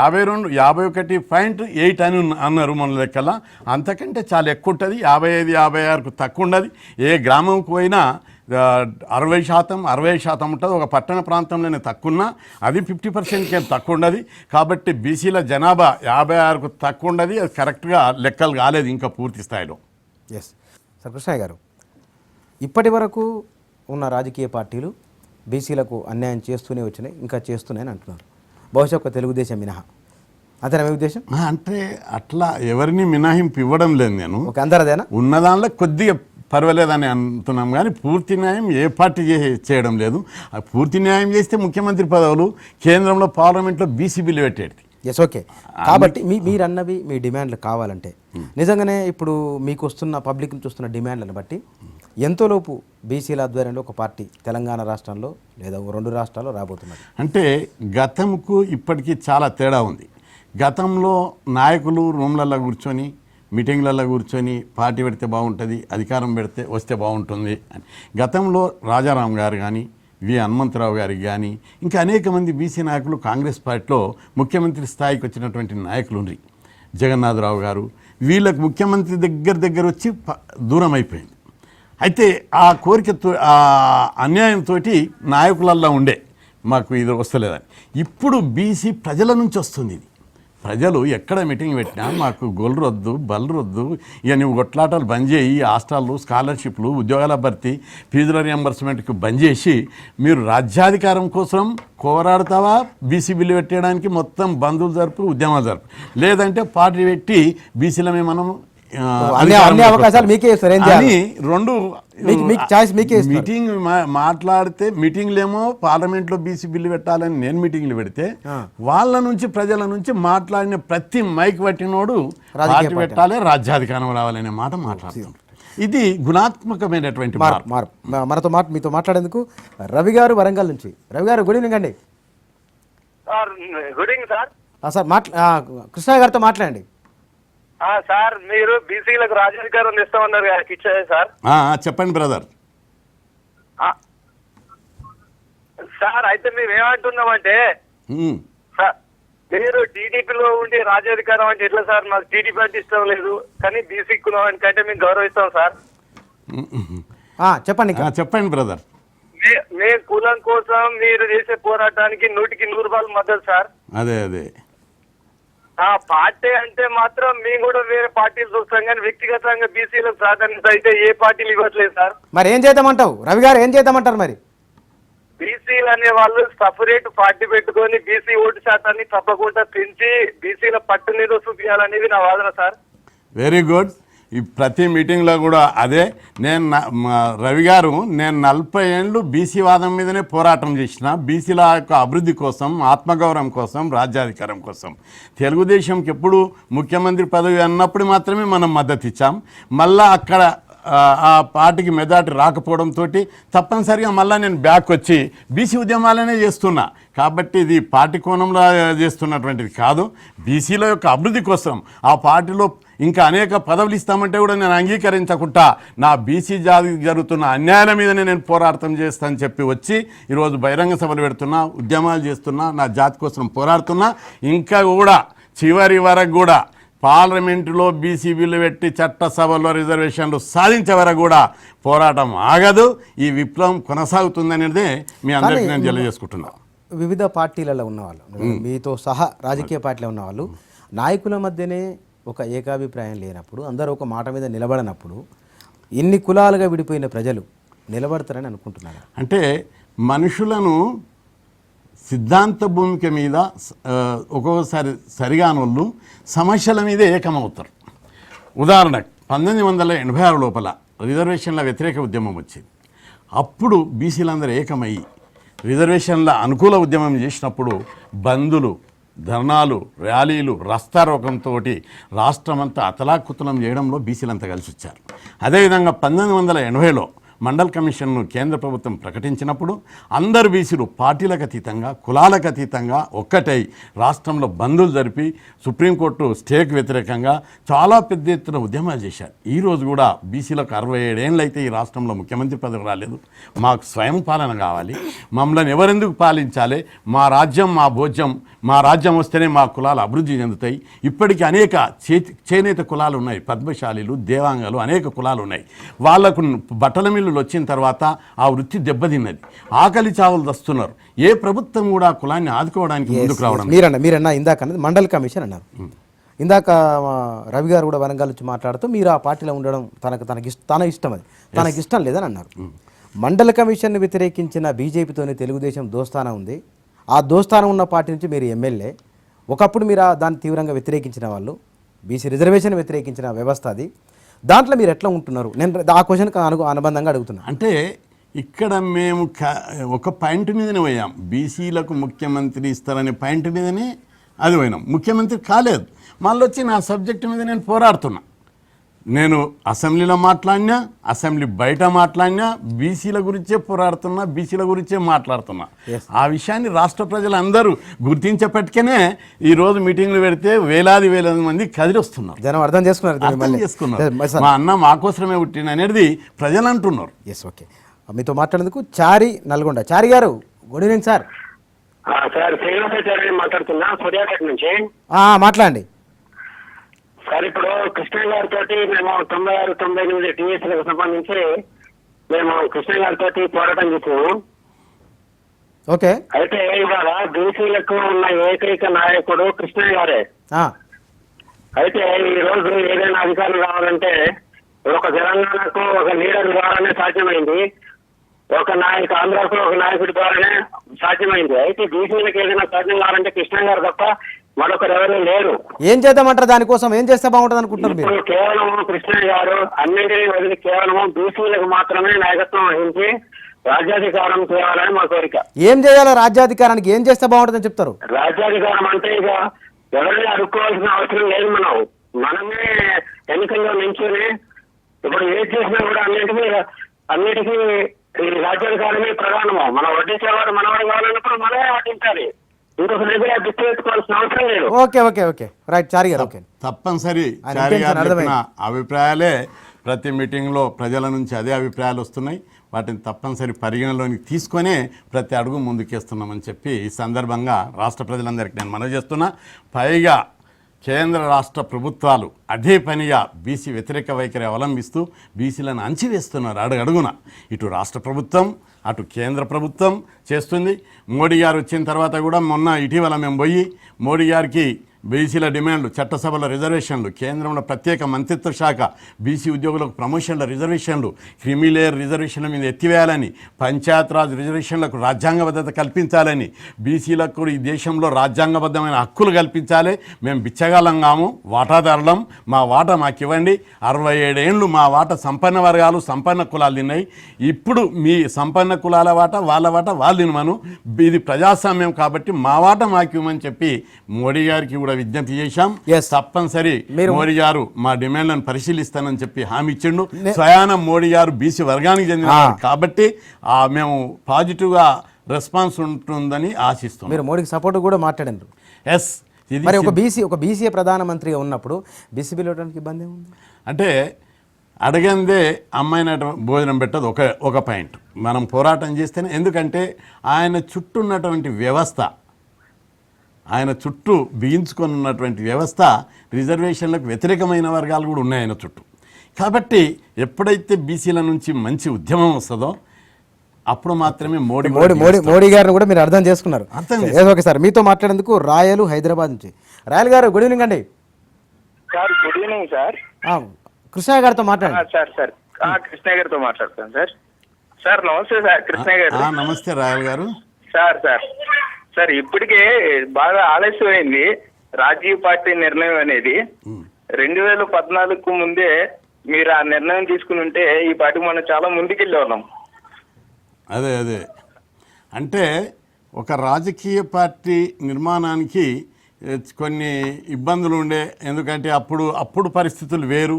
51.8 అని అన్నారు మన లెక్కల. అంతకంటే చాలా ఎక్కువ ఉంటుంది. 55-56కు తక్కువ ఉండదు. ఏ గ్రామంకి పోయినా 60% ఉంటుంది. ఒక పట్టణ ప్రాంతంలోనే తక్కువ, అది 50%కి తక్కువ ఉండదు. కాబట్టి బీసీల జనాభా 56కు తక్కువ ఉండదు. అది కరెక్ట్గా లెక్కలు కాలేదు ఇంకా పూర్తి స్థాయిలో. Yes sir. కృష్ణయ్య గారు, ఇప్పటి వరకు ఉన్న రాజకీయ పార్టీలు బీసీలకు అన్యాయం చేస్తూనే వచ్చినాయి, ఇంకా చేస్తున్నాయని అంటున్నారు. బహుశా ఒక తెలుగుదేశం మినహా. అంతేనా మీ ఉద్దేశం? అంటే అట్లా ఎవరిని మినహాయింపు ఇవ్వడం లేదు నేను. ఒక అందరదేనా? ఉన్న దానిలో కొద్దిగా పర్వాలేదని అంటున్నాం, కానీ పూర్తి న్యాయం ఏ పార్టీ చేయడం లేదు. పూర్తి న్యాయం చేస్తే ముఖ్యమంత్రి పదవులు, కేంద్రంలో పార్లమెంట్లో బీసీ బిల్లు పెట్టేది. Yes, okay. కాబట్టి మీరు అన్నవి మీ డిమాండ్లు కావాలంటే నిజంగానే ఇప్పుడు మీకు వస్తున్న పబ్లిక్ నుంచి వస్తున్న డిమాండ్లను బట్టి ఎంతోలోపు బీసీల ఆధ్వర్యంలో ఒక పార్టీ తెలంగాణ రాష్ట్రంలో లేదా 2 రాష్ట్రాల్లో రాబోతున్నది? అంటే గతంకు ఇప్పటికీ చాలా తేడా ఉంది. గతంలో నాయకులు రూమ్లలో కూర్చొని, మీటింగ్లలో కూర్చొని పార్టీ పెడితే బాగుంటుంది, అధికారం వస్తే బాగుంటుంది అని. గతంలో రాజారాం గారు కానీ, వి హనుమంతరావు గారికి కానీ, ఇంకా అనేక మంది బీసీ నాయకులు కాంగ్రెస్ పార్టీలో ముఖ్యమంత్రి స్థాయికి వచ్చినటువంటి నాయకులు ఉన్నారు. జగన్నాథరావు గారు, వీళ్ళకు ముఖ్యమంత్రి దగ్గర వచ్చి దూరం అయిపోయింది. అయితే ఆ కోరికతో, ఆ అన్యాయంతో నాయకులల్లో ఉండే మాకు ఇది వస్తలేదని. ఇప్పుడు బీసీ ప్రజల నుంచి వస్తుంది. ఇది ప్రజలు ఎక్కడ మీటింగ్ పెట్టినా మాకు గొల్లు వద్దు, బల్లు వద్దు, ఇక నువ్వు కొట్లాటలు బంద్ చేయి, హాస్టళ్ళు, స్కాలర్షిప్లు, ఉద్యోగాల భర్తీ, ఫీజుల రియంబర్స్మెంట్కి బంద్ చేసి మీరు రాజ్యాధికారం కోసం పోరాడతావా, బీసీ బిల్లు పెట్టేయడానికి మొత్తం బంధువులు జరుపు, ఉద్యమాలు జరుపు, లేదంటే పార్టీ పెట్టి బీసీలమే మనం అన్ని అవకాశాలు మీకే ఇస్తారు, ఏం చేయాలి? అని రెండు మీకు చాయిస్ మీకే ఇస్తారు. మీటింగ్ మాట్లాడితే మీటింగ్లేమో పార్లమెంట్లో బీసీ బిల్లు పెట్టాలని నేను మీటింగ్లు పెడితే వాళ్ళ నుంచి ప్రజల నుంచి మాట్లాడిన ప్రతి మైక్ పట్టినోడు పార్టీ పెట్టాలి, రాజ్యాధికారం రావాలనే మాట మాట్లాడుతున్నాం. ఇది గుణాత్మకమైనటువంటి మార్పు. మీతో మాట్లాడేందుకు రవి గారు వరంగల్ నుంచి. రవి గారు గుడ్ ఈవినింగ్ అండి. Good evening sir. Sir Krishna గారితో మాట్లాడండి. సార్ మీరు బీసీలకు రాజ్యాధికారం ఇస్తామన్నారు ఇచ్చారు సార్. చెప్పండి బ్రదర్. సార్ అయితే మేము ఏమంటున్నామంటే సార్ మీరు టీడీపీలో ఉండి రాజ్యాధికారం అంటే ఎట్లా సార్? మాకు టీడీపీ అంటే ఇష్టం లేదు, కానీ బీసీ కులం కంటే మేము గౌరవిస్తాం సార్. చెప్పండి బ్రదర్. మే కులం కోసం మీరు చేసే పోరాటానికి 100% మద్దతు సార్. అదే పార్టీ అంటే మాత్రం మేము కూడా వేరే పార్టీలు చూస్తాం, కానీ వ్యక్తిగతంగా బీసీలకు ప్రాధాన్యత అయితే ఏ పార్టీలు ఇవ్వట్లేదు సార్. మరి ఏం చేద్దామంటావు రవి గారు, ఏం చేద్దామంటారు? మరి బీసీలు అనే వాళ్ళు సపరేట్ పార్టీ పెట్టుకొని బీసీ ఓటు శాతాన్ని తప్పకుండా పెంచి బీసీల పట్టు మీద చూపించాలనేది నా వాదన సార్. Very good. ఈ ప్రతి మీటింగ్లో కూడా అదే రవి గారు, నేను 40 ఏళ్ళు బీసీ వాదం మీదనే పోరాటం చేసిన, బీసీల యొక్క అభివృద్ధి కోసం, ఆత్మగౌరవం కోసం, రాజ్యాధికారం కోసం. తెలుగుదేశంకి ఎప్పుడు ముఖ్యమంత్రి పదవి అన్నప్పుడు మాత్రమే మనం మద్దతు ఇచ్చాం. మళ్ళా అక్కడ ఆ పార్టీకి మెజార్టీ రాకపోవడంతో తప్పనిసరిగా మళ్ళీ నేను బ్యాక్ వచ్చి బీసీ ఉద్యమాలనే చేస్తున్నా. కాబట్టి ఇది పార్టీ కోణంలో చేస్తున్నటువంటిది కాదు, బీసీల యొక్క అభివృద్ధి కోసం. ఆ పార్టీలో ఇంకా అనేక పదవులు ఇస్తామంటే కూడా నేను అంగీకరించకుండా నా బీసీ జాతికి జరుగుతున్న అన్యాయాల మీదనే నేను పోరాటం చేస్తానని చెప్పి వచ్చి ఈరోజు బహిరంగ సభలు పెడుతున్నా, ఉద్యమాలు చేస్తున్నా, నా జాతి కోసం పోరాడుతున్నా. ఇంకా కూడా చివరి వరకు కూడా పార్లమెంటులో బీసీ బిల్లు పెట్టి చట్టసభలో రిజర్వేషన్లు సాధించే వరకు కూడా పోరాటం ఆగదు. ఈ విప్లవం కొనసాగుతుందనేది మీ అందరికీ నేను తెలియజేసుకుంటున్నా. వివిధ పార్టీలలో ఉన్నవాళ్ళు, మీతో సహా రాజకీయ పార్టీలో ఉన్నవాళ్ళు, నాయకుల మధ్యనే ఒక ఏకాభిప్రాయం లేనప్పుడు, అందరూ ఒక మాట మీద నిలబడినప్పుడు ఎన్ని కులాలుగా విడిపోయిన ప్రజలు నిలబడతారని అనుకుంటున్నారు? అంటే మనుషులను సిద్ధాంత భూమిక మీద ఒక్కొక్కసారి సరిగానోళ్ళు సమస్యల మీదే ఏకమవుతారు. ఉదాహరణకు 1986 లోపల రిజర్వేషన్ల వ్యతిరేక ఉద్యమం వచ్చింది. అప్పుడు బీసీలందరూ ఏకమయ్యి రిజర్వేషన్ల అనుకూల ఉద్యమం చేసినప్పుడు బంధులు, ధర్నాలు, ర్యాలీలు, రస్తారోకంతో రాష్ట్రమంతా అతలాకుతలం చేయడంలో బీసీలంతా కలిసి వచ్చారు. అదేవిధంగా 1980లో మండల్ కమిషన్ను కేంద్ర ప్రభుత్వం ప్రకటించినప్పుడు అందరు బీసీలు పార్టీలకు అతీతంగా, కులాలకు అతీతంగా ఒక్కటై రాష్ట్రంలో బంధులు జరిపి సుప్రీంకోర్టు స్టేకి వ్యతిరేకంగా చాలా పెద్ద ఎత్తున ఉద్యమాలు చేశారు. ఈరోజు కూడా బీసీలకు 67 ఏళ్ళు అయితే ఈ రాష్ట్రంలో ముఖ్యమంత్రి పదవి రాలేదు. మాకు స్వయం పాలన కావాలి, మమ్మల్ని ఎవరెందుకు పాలించాలి, మా రాజ్యం మా భోజ్యం, మా రాజ్యం వస్తేనే మా కులాలు అభివృద్ధి చెందుతాయి. ఇప్పటికీ అనేక చేనేత కులాలు ఉన్నాయి, పద్మశాలీలు, దేవాంగాలు, అనేక కులాలు ఉన్నాయి. వాళ్లకు బట్టల మిల్లు వచ్చిన తర్వాత ఆ వృత్తి దెబ్బతిన్నది, ఆకలి చావులు దస్తున్నారు. ఏ ప్రభుత్వం కూడా కులాన్ని ఆదుకోవడానికి ముందుకు రావడం. మీరన్నా ఇందాక అన్నది మండల్ కమిషన్ అన్నారు. ఇందాక రవి గారు కూడా వరంగల్ నుంచి మాట్లాడుతూ మీరు ఆ పార్టీలో ఉండడం తన ఇష్టం, అది తనకి ఇష్టం లేదని అన్నారు. మండల కమిషన్ను వ్యతిరేకించిన బీజేపీతోనే తెలుగుదేశం దోస్తానం ఉంది. ఆ దోస్తానం ఉన్న పార్టీ నుంచి మీరు ఎమ్మెల్యే. ఒకప్పుడు మీరు దాన్ని తీవ్రంగా వ్యతిరేకించిన వాళ్ళు, బీసీ రిజర్వేషన్ వ్యతిరేకించిన వ్యవస్థ అది. దాంట్లో మీరు ఎట్లా ఉంటున్నారు? నేను ఆ క్వశ్చన్కి అనుబంధంగా అడుగుతున్నాను. అంటే ఇక్కడ మేము ఒక పాయింట్ మీదనే పోయాం, బీసీలకు ముఖ్యమంత్రి ఇస్తారనే పాయింట్ మీదనే అది పోయినాం. ముఖ్యమంత్రి కాలేదు, మళ్ళీ వచ్చి నా సబ్జెక్టు మీద నేను పోరాడుతున్నా. నేను అసెంబ్లీలో మాట్లాడినా, అసెంబ్లీ బయట మాట్లాడినా బీసీల గురించే పోరాడుతున్నా, బీసీల గురించే మాట్లాడుతున్నా. ఆ విషయాన్ని రాష్ట్ర ప్రజలందరూ గుర్తించేపటికనే ఈరోజు మీటింగ్లు పెడితే వేలాది మంది కదిలి వస్తున్నారు, జనం అర్థం చేసుకున్నారు. మా అన్న మా కోసమే పుట్టిన అనేది ప్రజలు అంటున్నారు. Yes, okay. మీతో మాట్లాడేందుకు చారి నల్గొండ. చారి గారు good evening sir. Sir Srinivasacharya మాట్లాడుతున్నా, సూర్యాపేట నుంచి. మాట్లాడండి సార్. ఇప్పుడు కృష్ణ గారితో మేము 96-98 టీఎస్లకు సంబంధించి మేము కృష్ణ గారితో పోరాటం చేసాము. ఓకే. అయితే ఇవాళ బీసీలకు ఉన్న ఏకైక నాయకుడు కృష్ణ గారే. అయితే ఈ రోజు ఏదైనా అధికారం కావాలంటే ఒక తెలంగాణకు ఒక లీడర్ ద్వారానే సాధ్యమైంది, ఒక ఆంధ్రాకు ఒక నాయకుడి ద్వారానే సాధ్యమైంది. అయితే బీసీలకు ఏదైనా సాధ్యం కావాలంటే కృష్ణ గారు తప్ప మరొకరు ఎవరు లేరు. ఏం చేద్దామంటారు? దానికోసం ఏం చేస్తే బాగుంటుంది అనుకుంటున్నారు మీరు? ఇప్పుడు కేవలం కృష్ణయ్య గారు అన్నింటినీ వదిలి కేవలం బీసీలకు మాత్రమే నాయకత్వం వహించి రాజ్యాధికారం చేయాలని మా కోరిక. ఏం చేయాలో రాజ్యాధికారానికి ఏం చేస్తే బాగుంటుందని చెప్తారు? రాజ్యాధికారం అంటే ఇక ఎవరిని అడుక్కోవాల్సిన అవసరం లేదు. మనమే ఎన్నికల్లో నించుని ఇప్పుడు ఏది చేసినా కూడా అన్నిటికీ ఈ రాజ్యాధికారమే ప్రధానము. మనం వడ్డించేవాడు మనవాడు కావాలన్నప్పుడు మనమే వడ్డించాలి. ఇంకొక దగ్గర దిక్కు ఎత్తుకోవాల్సిన అవసరం లేదు. ఓకే ఓకే ఓకే రైట్ చారి గారు. ఓకే తప్పనిసరి చారి గారు చెప్పిన అభిప్రాయాలే ప్రతి మీటింగ్లో ప్రజల నుంచి అదే అభిప్రాయాలు వస్తున్నాయి. వాటిని తప్పనిసరి పరిగణలోనికి తీసుకొనే ప్రతి అడుగు ముందుకేస్తున్నామని చెప్పి ఈ సందర్భంగా రాష్ట్ర ప్రజలందరికీ నేను మనవి చేస్తున్నా. పైగా కేంద్ర రాష్ట్ర ప్రభుత్వాలు అదే పనిగా బీసీ వ్యతిరేక వైఖరి అవలంబిస్తూ బీసీలను అంచివేస్తున్నారు అడుగడుగున. ఇటు రాష్ట్ర ప్రభుత్వం అటు కేంద్ర ప్రభుత్వం చేస్తుంది. మోడీ గారు వచ్చిన తర్వాత కూడా మొన్న ఇటీవల మేము పోయి మోడీ గారికి బీసీల డిమాండ్లు, చట్టసభల రిజర్వేషన్లు, కేంద్రంలో ప్రత్యేక మంత్రిత్వ శాఖ బీసీ ఉద్యోగులకు ప్రమోషన్ల రిజర్వేషన్లు, క్రిమిలేయర్ రిజర్వేషన్ల మీద ఎత్తివేయాలని, పంచాయతీరాజ్ రిజర్వేషన్లకు రాజ్యాంగబద్ధత కల్పించాలని, బీసీలకు ఈ దేశంలో రాజ్యాంగబద్ధమైన హక్కులు కల్పించాలి. మేము బిచ్చగాళ్ళం కాము, వాటాదారులం, మా వాటా మాకు ఇవ్వండి. 67 ఏళ్ళు మా వాటా సంపన్న వర్గాలు సంపన్న కులాలు తిన్నాయి. ఇప్పుడు మీ సంపన్న కులాల వాటా వాళ్ళ వాటా వాళ్ళు తినమను. ఇది ప్రజాస్వామ్యం కాబట్టి మా వాటా మాకు ఇవ్వమని చెప్పి మోడీ గారికి కూడా విజ్ఞప్తి చేశాం. తప్పనిసరి మోడీ గారు మా డిమాండ్లను పరిశీలిస్తానని చెప్పి హామీ ఇచ్చిండు. స్వయాన మోడీ గారు బీసీ వర్గానికి చెందిన కాబట్టి మేము పాజిటివ్గా రెస్పాన్స్ ఉంటుందని ఆశిస్తున్నాం. మీరు మోడీకి సపోర్ట్ కూడా మాట్లాడారు. ఎస్, మరి ఒక బీసీ ప్రధానమంత్రిగా ఉన్నప్పుడు బీసీ బిల్ ఇవ్వడానికి ఇబ్బంది ఉంది అంటే అడగందే అమ్మాయిన భోజనం పెట్టదు ఒక పాయింట్. మనం పోరాటం చేస్తేనే, ఎందుకంటే ఆయన చుట్టూ ఉన్నటువంటి వ్యవస్థ, ఆయన చుట్టూ బిగించుకొని ఉన్నటువంటి వ్యవస్థ రిజర్వేషన్లకు వ్యతిరేకమైన వర్గాలు కూడా ఉన్నాయి ఆయన చుట్టూ. కాబట్టి ఎప్పుడైతే బీసీల నుంచి మంచి ఉద్యమం వస్తుందో అప్పుడు మాత్రమే మోడీ గారిని కూడా మీరు అర్థం చేసుకున్నారు. ఓకే సార్, మీతో మాట్లాడేందుకు రాయలు హైదరాబాద్ నుంచి. రాయల్ గారు గుడ్ ఈవినింగ్ అండి. Sir good evening sir. Krishnaiah గారితో మాట్లాడండి. సార్ కృష్ణయ్య గారితో మాట్లాడతాను సార్. సార్ నమస్తే సార్. కృష్ణయ్య గారు నమస్తే. రాయల్ గారు. సార్ ఇప్పటికే బాగా ఆలస్యమైంది రాజీవ్ పార్టీ నిర్ణయం అనేది. 2014కు ముందే మీరు ఆ నిర్ణయం తీసుకుని ఉంటే ఈ పార్టీకి మనం చాలా ముందుకెళ్ళి వాళ్ళం. అదే అంటే ఒక రాజకీయ పార్టీ నిర్మాణానికి కొన్ని ఇబ్బందులు ఉండే. ఎందుకంటే అప్పుడు పరిస్థితులు వేరు,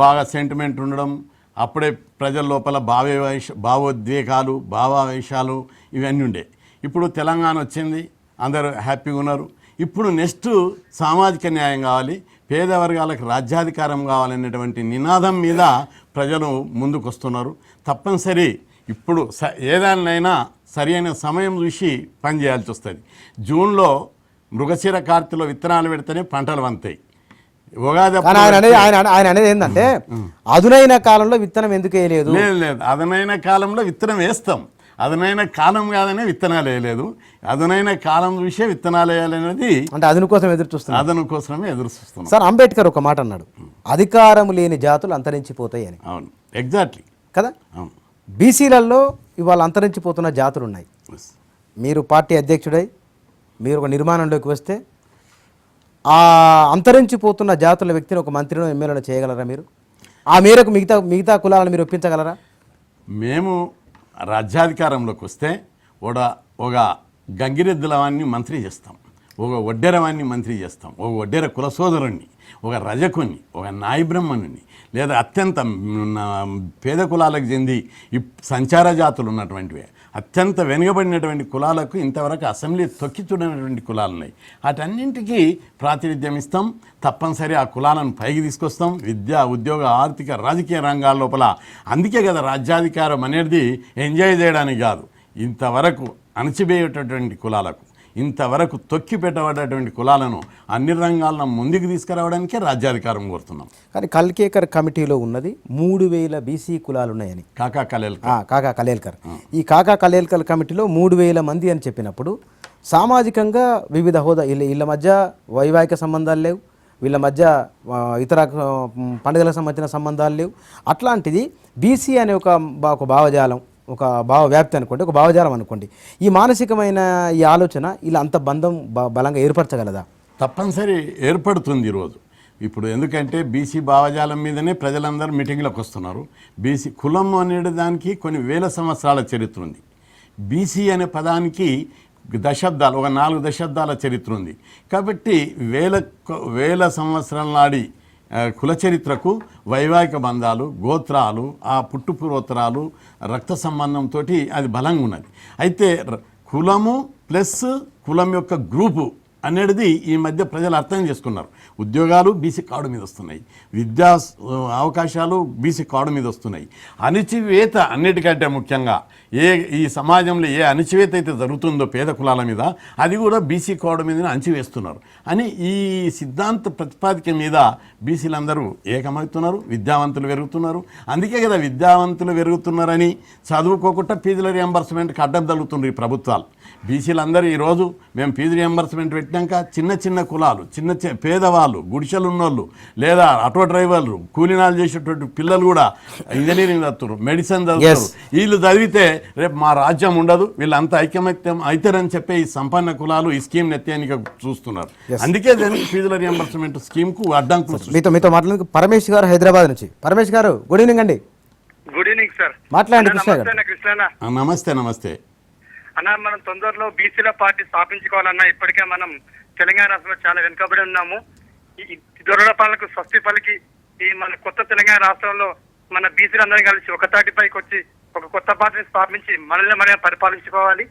బాగా సెంటిమెంట్ ఉండడం, అప్పుడే ప్రజల లోపల భావోద్వేగాలు భావావేశాలు ఇవన్నీ ఉండే. ఇప్పుడు తెలంగాణ వచ్చింది, అందరూ హ్యాపీగా ఉన్నారు. ఇప్పుడు నెక్స్ట్ సామాజిక న్యాయం కావాలి, పేద వర్గాలకు రాజ్యాధికారం కావాలనేటువంటి నినాదం మీద ప్రజలు ముందుకు వస్తున్నారు. తప్పనిసరి ఇప్పుడు ఏదాన్నైనా సరి అయిన సమయం చూసి పనిచేయాల్సి వస్తుంది. జూన్లో మృగశిర కార్తెలో విత్తనాలు పెడితేనే పంటలు వంతాయి. ఆయన అనేది ఏంటంటే అదునైన కాలంలో విత్తనం ఎందుకు వేయలేదు? లేదు, అదనైన కాలంలో విత్తనం వేస్తాం. అదనైన కాలం కాదనే విత్తనాలు వేయలేదు. అదనైన కాలం చూసే విత్తనాలు వేయాలనేది అంటే అదను కోసమే ఎదురు చూస్తున్నాం. సార్ అంబేద్కర్ ఒక మాట అన్నాడు, అధికారం లేని జాతులు అంతరించిపోతాయి అని. అవును, ఎగ్జాక్ట్లీ కదా. అవును, బీసీలలో ఇవాళ అంతరించిపోతున్న జాతులు ఉన్నాయి. మీరు పార్టీ అధ్యక్షుడై మీరు ఒక నిర్మాణంలోకి వస్తే ఆ అంతరించిపోతున్న జాతుల వ్యక్తిని ఒక మంత్రినో ఎమ్మెల్యేనో చేయగలరా మీరు? ఆ మేరకు మిగతా కులాలను మీరు ఒప్పించగలరా? మేము రాజ్యాధికారంలోకి వస్తే ఒక గంగిరెద్దులవాన్ని మంత్రి చేస్తాం, ఒక ఒడ్డెరవాన్ని మంత్రి చేస్తాం, ఒక ఒడ్డెర కుల సోదరుణ్ణి, ఒక రజకుని, ఒక నాయబ్రహ్మణుని, లేదా అత్యంత పేద కులాలకు చెంది సంచార జాతులు ఉన్నటువంటివి, అత్యంత వెనుకబడినటువంటి కులాలకు ఇంతవరకు అసెంబ్లీ తొక్కి చూడనటువంటి కులాలు ఉన్నాయి. వాటన్నింటికీ ప్రాతినిధ్యం ఇస్తాం. తప్పనిసరి ఆ కులాలను పైకి తీసుకొస్తాం. విద్య, ఉద్యోగ, ఆర్థిక, రాజకీయ రంగాల లోపల. అందుకే కదా రాజ్యాధికారం అనేది ఎంజాయ్ చేయడానికి కాదు, ఇంతవరకు అణచివేయేటటువంటి కులాలకు, ఇంతవరకు తొక్కి పెట్టబడ్డటువంటి కులాలను అన్ని రంగాలను ముందుకు తీసుకురావడానికే రాజ్యాధికారం కోరుతున్నాం. కానీ కల్కేకర్ కమిటీలో ఉన్నది 3000 బీసీ కులాలు ఉన్నాయని కాకా కలేల్కర్ ఈ కాకా కలేల్కర్ కమిటీలో 3000 మంది అని చెప్పినప్పుడు సామాజికంగా వివిధ హోదా, వీళ్ళ మధ్య వైవాహిక సంబంధాలు లేవు, వీళ్ళ మధ్య ఇతర పండుగలకు సంబంధించిన సంబంధాలు లేవు. అట్లాంటిది బీసీ అనే ఒక భావజాలం, ఒక భావ వ్యాప్తి అనుకోండి, ఒక భావజాలం అనుకోండి, ఈ మానసికమైన ఈ ఆలోచన ఇలా అంత బంధం బలంగా ఏర్పరచగలదా? తప్పనిసరి ఏర్పడుతుంది ఈరోజు. ఇప్పుడు ఎందుకంటే బీసీ భావజాలం మీదనే ప్రజలందరూ మీటింగ్లకు వస్తున్నారు. బీసీ కులం అనే దానికి కొన్ని వేల సంవత్సరాల చరిత్ర ఉంది. బీసీ అనే పదానికి దశాబ్దాలు, ఒక 4 దశాబ్దాల చరిత్ర ఉంది. కాబట్టి వేల సంవత్సరాల నాడి కుల చరిత్రకు వైవాహిక బంధాలు, గోత్రాలు, ఆ పుట్టుపూర్వోత్తరాలు, రక్త సంబంధంతో అది బలంగా ఉన్నది. అయితే కులము ప్లస్ కులం యొక్క గ్రూపు అనేది ఈ మధ్య ప్రజలు అర్థం చేసుకున్నారు. ఉద్యోగాలు బీసీ కార్డు మీద వస్తున్నాయి, విద్యా అవకాశాలు బీసీ కార్డు మీద వస్తున్నాయి. అణచివేత అన్నిటికంటే ముఖ్యంగా ఈ సమాజంలో ఏ అణచివేత అయితే జరుగుతుందో పేద కులాల మీద, అది కూడా బీసీ కార్డు మీద అణచివేస్తున్నారు అని ఈ సిద్ధాంత ప్రతిపాదిక మీద బీసీలందరూ ఏకమవుతున్నారు, విద్యావంతులు పెరుగుతున్నారు. అందుకే కదా విద్యావంతులు పెరుగుతున్నారని చదువుకోకుండా ఫీజుల రియంబర్స్మెంట్కి అడ్డం తగులుతున్నారు ఈ ప్రభుత్వాలు. బీసీలందరూ ఈరోజు మేము ఫీజు రియంబర్స్మెంట్ పెట్టినాక చిన్న కులాలు, పేదవాళ్ళు, గుడిసెలు ఉన్నోళ్ళు, లేదా ఆటో డ్రైవర్లు, కూలీనాలు చేసేటువంటి పిల్లలు కూడా ఇంజనీరింగ్ చదువుతారు, మెడిసిన్ చదువుతారు. వీళ్ళు చదివితే రేపు మా రాజ్యం ఉండదు, వీళ్ళంతా ఐక్యమత్యం అవుతారని చెప్పే ఈ సంపన్న కులాలు ఈ స్కీమ్ నెత్తానికి చూస్తున్నారు. అందుకే దానికి ఫీజుల రియంబర్స్మెంట్ స్కీమ్కు అడ్డంకులు. మీతో మాట్లాడేందుకు పరమేష్ గారు హైదరాబాద్ నుంచి. పరమేష్ గారు గుడ్ ఈవినింగ్ అండి. Good evening sir. మాట్లాడండి కృష్ణ గారు. నమస్తే. నమస్తే అన్న, మనం తొందరలో బీసీల పార్టీ స్థాపించుకోవాలన్నా ఇప్పటికే మనం తెలంగాణ రాష్ట్రంలో చాలా వెనుకబడి ఉన్నాము. ఈ దొరల పాలనకు స్వస్తి పలికి ఈ మన కొత్త తెలంగాణ రాష్ట్రంలో మన బీసీలందరం కలిసి ఒక తాటిపైకి వచ్చి ఒక కొత్త పార్టీని స్థాపించి మనల్ని పరిపాలించుకోవాలి.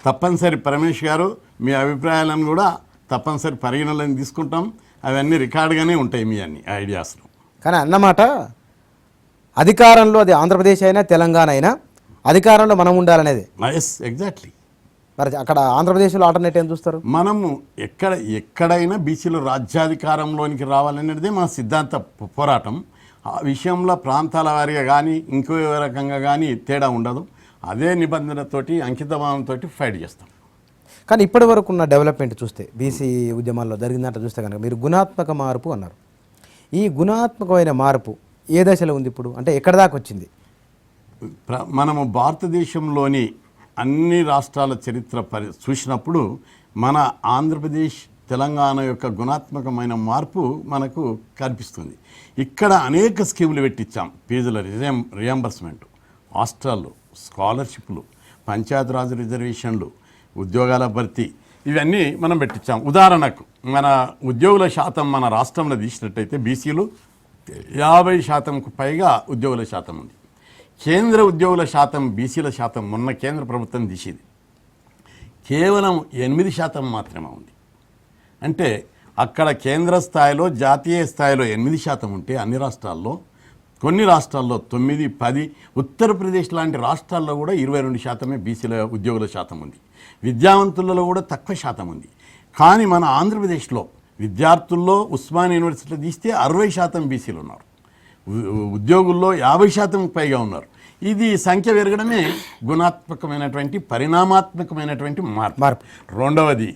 తప్పనిసరి పరమేష్ గారు, మీ అభిప్రాయాలను కూడా తప్పనిసరి పరిగణలోకి తీసుకుంటాం. అవన్నీ రికార్డుగానే ఉంటాయి మీ అన్ని ఐడియాస్లు. కానీ అన్నమాట అధికారంలో అది ఆంధ్రప్రదేశ్ అయినా తెలంగాణ అయినా అధికారంలో మనం ఉండాలనేది. Yes, exactly. మరి అక్కడ ఆంధ్రప్రదేశ్లో ఆల్టర్నేట్ ఏం చూస్తారు? మనము ఎక్కడైనా బీసీలు రాజ్యాధికారంలోనికి రావాలనేది మా సిద్ధాంత పోరాటం. ఆ విషయంలో ప్రాంతాల వారిగా కానీ ఇంకో రకంగా కానీ తేడా ఉండదు. అదే నిబంధనతోటి అంకితభావంతో ఫైట్ చేస్తాం. కానీ ఇప్పటి వరకు ఉన్న డెవలప్మెంట్ చూస్తే బీసీ ఉద్యమాల్లో జరిగిందంట చూస్తే కనుక మీరు గుణాత్మక మార్పు అన్నారు. ఈ గుణాత్మకమైన మార్పు ఏ దశలో ఉంది ఇప్పుడు? అంటే ఎక్కడ దాకా వచ్చింది? మనము భారతదేశంలోని అన్ని రాష్ట్రాల చరిత్ర చూసినప్పుడు మన ఆంధ్రప్రదేశ్, తెలంగాణ యొక్క గుణాత్మకమైన మార్పు మనకు కనిపిస్తుంది. ఇక్కడ అనేక స్కీములు పెట్టించాం. ఫీజుల రియంబర్స్మెంట్, హాస్టళ్ళు, స్కాలర్షిప్లు, పంచాయతీరాజ్ రిజర్వేషన్లు, ఉద్యోగాల భర్తీ, ఇవన్నీ మనం పెట్టించాం. ఉదాహరణకు మన ఉద్యోగుల శాతం మన రాష్ట్రంలో తీసినట్టయితే బీసీలు 50% పైగా ఉద్యోగుల శాతం ఉంది. కేంద్ర ఉద్యోగుల శాతం, బీసీల శాతం మొన్న కేంద్ర ప్రభుత్వం తీసేది కేవలం 8% మాత్రమే ఉంది. అంటే అక్కడ కేంద్ర స్థాయిలో, జాతీయ స్థాయిలో 8% ఉంటే అన్ని రాష్ట్రాల్లో, కొన్ని రాష్ట్రాల్లో 9, 10, ఉత్తరప్రదేశ్ లాంటి రాష్ట్రాల్లో కూడా 22% బీసీల ఉద్యోగుల శాతం ఉంది. విద్యావంతులలో కూడా తక్కువ శాతం ఉంది. కానీ మన ఆంధ్రప్రదేశ్లో విద్యార్థుల్లో ఉస్మానియా యూనివర్సిటీలో తీస్తే 60% బీసీలు ఉన్నారు. ఉద్యోగుల్లో 50% పైగా ఉన్నారు. ఇది సంఖ్య పెరగడమే గుణాత్మకమైనటువంటి, పరిణామాత్మకమైనటువంటి మార్పు. రెండవది,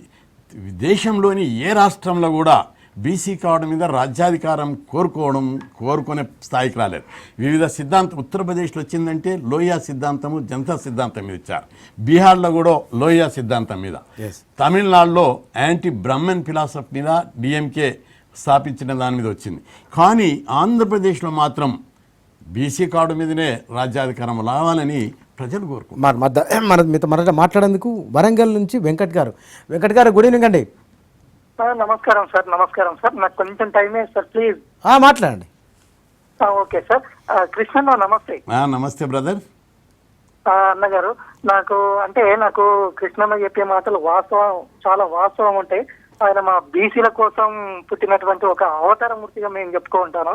దేశంలోని ఏ రాష్ట్రంలో కూడా బీసీ కార్డు మీద రాజ్యాధికారం కోరుకునే స్థాయికి రాలేదు. వివిధ సిద్ధాంతం ఉత్తరప్రదేశ్లో వచ్చిందంటే లోహియా సిద్ధాంతము, జనతా సిద్ధాంతం మీద ఇచ్చారు. బీహార్లో కూడా లోహియా సిద్ధాంతం మీద, తమిళనాడులో యాంటీ బ్రహ్మన్ ఫిలాసఫీ మీద డిఎంకే స్థాపించిన దాని మీద వచ్చింది. కానీ ఆంధ్రప్రదేశ్లో మాత్రం బీసీ కార్డు మీదనే రాజ్యాధికారం రావాలని ప్రజలు కోరుకుంటారు. మీతో మాట్లాడేందుకు వరంగల్ నుంచి వెంకట్ గారు గుడ్ ఈవినింగ్ అండి. నమస్కారం సార్. నాకు కొంచెం టైం ఏ సార్, ప్లీజ్ మాట్లాడండి. Okay sir. కృష్ణ నమస్తే. నమస్తే బ్రదర్. అన్నగారు, నాకు కృష్ణన్న చెప్పే మాటలు చాలా వాస్తవం ఉంటాయి. ఆయన మా బీసీల కోసం పుట్టినటువంటి ఒక అవతార మూర్తిగా మేము చెప్పుకుంటాను.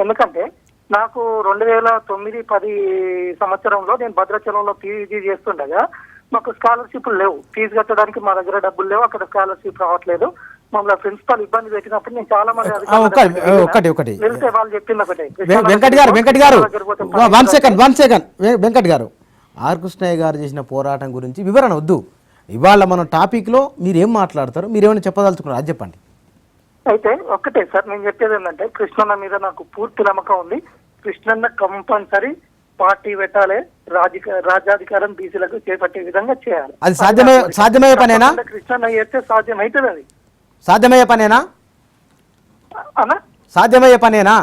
ఎందుకంటే నాకు 2009-10 సంవత్సరంలో నేను భద్రాచలంలో పీజీ చేస్తుండగా మాకు స్కాలర్షిప్లు లేవు. ఫీజు కట్టడానికి మా దగ్గర డబ్బులు లేవు. అక్కడ స్కాలర్షిప్ రావట్లేదు. మమ్మల్ని ప్రిన్సిపల్ ఇబ్బంది పెట్టినప్పుడు నేను చాలా మంది వెళ్తే వాళ్ళు చెప్పింది ఒకటే, వెంకట్ గారు, ఆర్ కృష్ణయ్య గారు చేసిన పోరాటం గురించి వివరణ వద్దు. ఇవాళ మన టాపిక్లో మీరేం మాట్లాడతారు, మీరేమైనా చెప్పదలుచుకున్నారు అది చెప్పండి. అయితే ఒక్కటే సార్, నేను చెప్పేది ఏంటంటే కృష్ణన్న మీద నాకు పూర్తి నమ్మకం ఉంది. కృష్ణన్న కంపల్సరీ పార్టీ పెట్టాలి, రాజ్యాధికారం బీసీలకు చేపట్టే విధంగా చేయాలి. అది సాధ్యమయ్యే పనేనా? కృష్ణన్న చేస్తే సాధ్యం అవుతుంది. అది సాధ్యమయ్యే పనేనా? అన్నా సాధ్యమయ్యే పనేనా?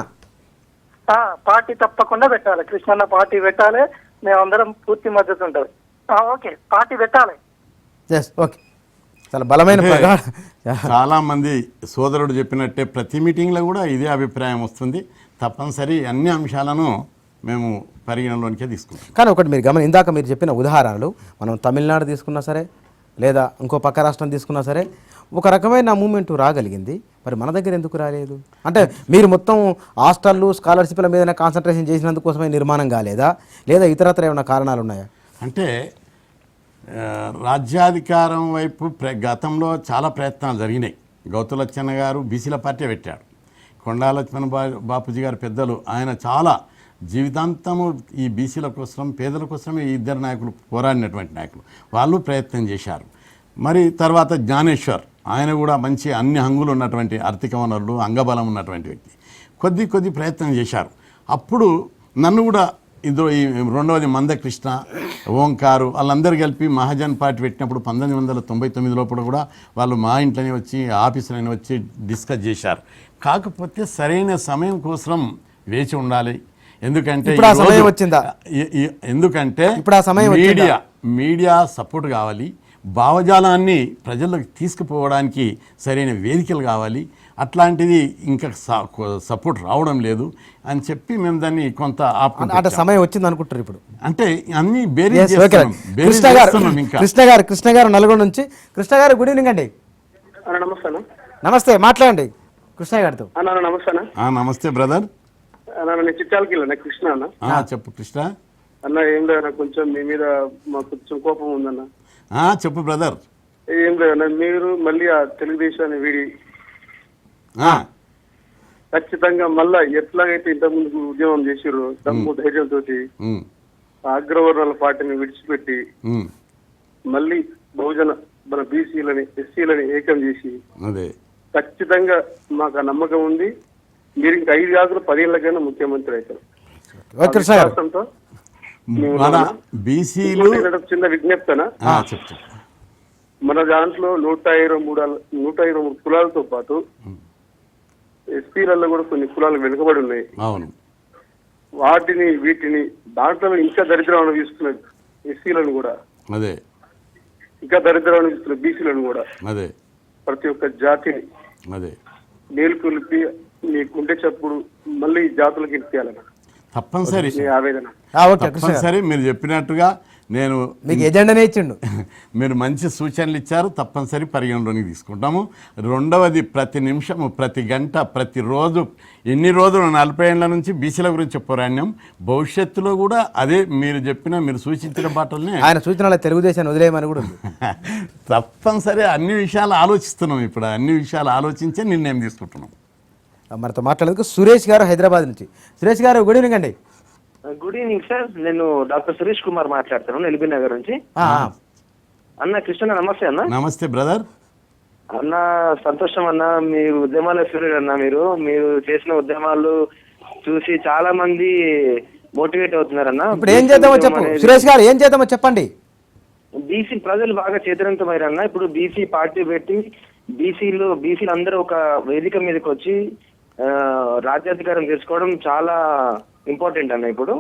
పార్టీ తప్పకుండా పెట్టాలి. కృష్ణన్న పార్టీ పెట్టాలి, మేమందరం పూర్తి మద్దతు ఉంటుంది. ఓకే, పార్టీ పెట్టాలి. Yes, okay. చాలా బలమైన చాలా మంది సోదరుడు చెప్పినట్టే ప్రతి మీటింగ్లో కూడా ఇదే అభిప్రాయం వస్తుంది. తప్పనిసరి అన్ని అంశాలను మేము పరిగణలోనికే తీసుకుంటాం. కానీ ఒకటి మీరు ఇందాక మీరు చెప్పిన ఉదాహరణలు మనం తమిళనాడు తీసుకున్నా సరే, లేదా ఇంకో పక్క రాష్ట్రం తీసుకున్నా సరే, ఒక రకమైన మూమెంట్ రాగలిగింది. మరి మన దగ్గర ఎందుకు రాలేదు? అంటే మీరు మొత్తం హాస్టళ్ళు స్కాలర్షిప్ల మీద కాన్సన్ట్రేషన్ చేసినందుకోసమే నిర్మాణం కాలేదా, లేదా ఇతరత్ర ఏమైనా కారణాలు ఉన్నాయా? అంటే రాజ్యాధికారం వైపు గతంలో చాలా ప్రయత్నాలు జరిగినాయి. గౌతులచ్చన్న గారు బీసీల పార్టీ పెట్టాడు. కొండా లక్ష్మణ బాపూజీ గారు పెద్దలు, ఆయన చాలా జీవితాంతము ఈ బీసీల కోసం, పేదల కోసమే ఈ ఇద్దరు నాయకులు పోరాడినటువంటి నాయకులు. వాళ్ళు ప్రయత్నం చేశారు. మరి తర్వాత జ్ఞానేశ్వర్, ఆయన కూడా మంచి అన్ని హంగులు ఉన్నటువంటి ఆర్థిక వనరులు, అంగబలం ఉన్నటువంటి వ్యక్తి, కొద్ది ప్రయత్నం చేశారు. అప్పుడు నన్ను కూడా ఇందులో ఈ రెండవది మందకృష్ణ, ఓంకారు, వాళ్ళందరూ కలిపి మహాజన్ పార్టీ పెట్టినప్పుడు 1999 లోపల కూడా వాళ్ళు మా ఇంట్లోనే వచ్చి, ఆఫీసులోనే వచ్చి డిస్కస్ చేశారు. కాకపోతే సరైన సమయం కోసం వేచి ఉండాలి. ఎందుకంటే మీడియా సపోర్ట్ కావాలి, భావజాలాన్ని ప్రజల్లోకి తీసుకుపోవడానికి సరైన వేదికలు కావాలి. అట్లాంటిది ఇంకా సపోర్ట్ రావడం లేదు అని చెప్పి మేము దాన్ని కొంత అంటే సమయం వచ్చింది అనుకుంటారు ఇప్పుడు. అంటే అన్ని కృష్ణ గారు నల్గొండ నుంచి. కృష్ణ గారు గుడ్ ఈవినింగ్ అండి. నమస్తే, మాట్లాడండి కృష్ణ గారితో. నమస్తే బ్రదర్. చిట్టాలకి కృష్ణ అన్న. చెప్పు కృష్ణ అన్న. ఏం లేదు, కొంచెం మీ మీద మాకు కొంచెం కోపం ఉందన్న. చెప్పు బ్రదర్. ఏం లేదన్న, మీరు మళ్ళీ ఆ తెలుగుదేశాన్ని వీడి ఖచ్చితంగా మళ్ళా ఎట్లాగైతే ఇంతకుముందు ఉద్యమం చేసిర్రు దమ్ము ధైర్యంతో అగ్రవర్ణాల పార్టీని విడిచిపెట్టి మళ్ళీ బహుజన మన బీసీలని, ఎస్సీలని ఏకం చేసి ఖచ్చితంగా మాకు ఆ నమ్మకం ఉంది. మీరు ఇంకా 5 కాదు 10 ఏళ్ళకైనా ముఖ్యమంత్రి అవుతారు. చిన్న విజ్ఞప్తనా, మన దాంట్లో 123 కులాలతో పాటు ఎస్పీలలో కూడా కొన్ని కులాలు వెనుకబడి ఉన్నాయి. వీటిని దాంట్లో ఇంకా దరిద్రం తీసుకున్నారు ఎస్సీలను కూడా, ఇంకా దరిద్రం తీసుకున్నారు బీసీలను కూడా. ప్రతి ఒక్క జాతిని మేలుకొలిపి మీ గుండె చప్పుడు మళ్ళీ జాతులకు ఇచ్చేయాలన్న తప్పనిసరి ఆవేదన. తప్పనిసరి మీరు చెప్పినట్టుగా నేను మీకు ఎజెండానే ఇచ్చిండు. మీరు మంచి సూచనలు ఇచ్చారు, తప్పనిసరి పరిగణలోకి తీసుకుంటాము. రెండవది, ప్రతి నిమిషము, ప్రతి గంట, ప్రతిరోజు, ఎన్ని రోజులు 40 ఏళ్ల నుంచి బీసీల గురించి పోరాడినాం. భవిష్యత్తులో కూడా అదే మీరు సూచించిన బాటల్ని, ఆయన సూచనల తెలుగుదేశాన్ని వదిలేయమని కూడా తప్పనిసరి అన్ని విషయాలు ఆలోచిస్తున్నాం. ఇప్పుడు అన్ని విషయాలు ఆలోచించే నిర్ణయం తీసుకుంటున్నాం. మనతో మాట్లాడేందుకు సురేష్ గారు హైదరాబాద్ నుంచి. సురేష్ గారు గుడ్ ఈవినింగ్ అండి. గుడ్ ఈవినింగ్ సార్, నేను డాక్టర్ సురేష్ కుమార్ మాట్లాడుతున్నాను ఎల్బీ నగర్ నుంచి. అన్న కృష్ణ నమస్తే అన్న. నమస్తే బ్రదర్. అన్న సంతోషం అన్న, మీరు ఉద్యమాల సూర్యుడు అన్న. మీరు చేసిన ఉద్యమాలు చూసి చాలా మంది మోటివేట్ అవుతున్నారన్న. ఇప్పుడు ఏం చేద్దామో చెప్పు సురేష్ గారు, ఏం చేద్దామో చెప్పండి. బీసీ ప్రజలు బాగా చైతన్యమయ్యారన్న. ఇప్పుడు బీసీ పార్టీ పెట్టి బీసీలు అందరూ ఒక వేదిక మీదకి వచ్చి రాజ్యాధికారం చేసుకోవడం చాలా ఇంపార్టెంట్ అన్న. ఇప్పుడు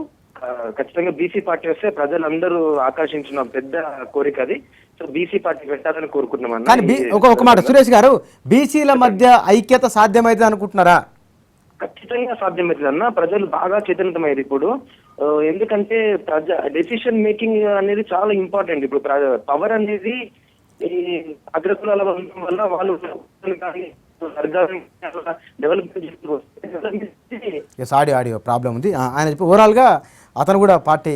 ఖచ్చితంగా బీసీ పార్టీ వస్తే ప్రజలందరూ ఆకర్షించిన పెద్ద కోరిక అది. సో బీసీ పార్టీ పెట్టాలని కోరుకుంటున్నాం. కానీ ఒక మాట సురేష్ గారు, బీసీల మధ్య ఐక్యత సాధ్యమైతే అనుకుంటున్నారా? ఖచ్చితంగా సాధ్యమవుతుంది అన్న. ప్రజలు బాగా చైతన్యమయ్యారు ఇప్పుడు. ఎందుకంటే డెసిషన్ మేకింగ్ అనేది చాలా ఇంపార్టెంట్. ఇప్పుడు పవర్ అనేది ఈ అగ్రకులాల వల్ల వాళ్ళు ఆడియో ప్రాబ్లం ఉంది. ఆయన చెప్పి ఓవరాల్గా అతను కూడా పార్టీ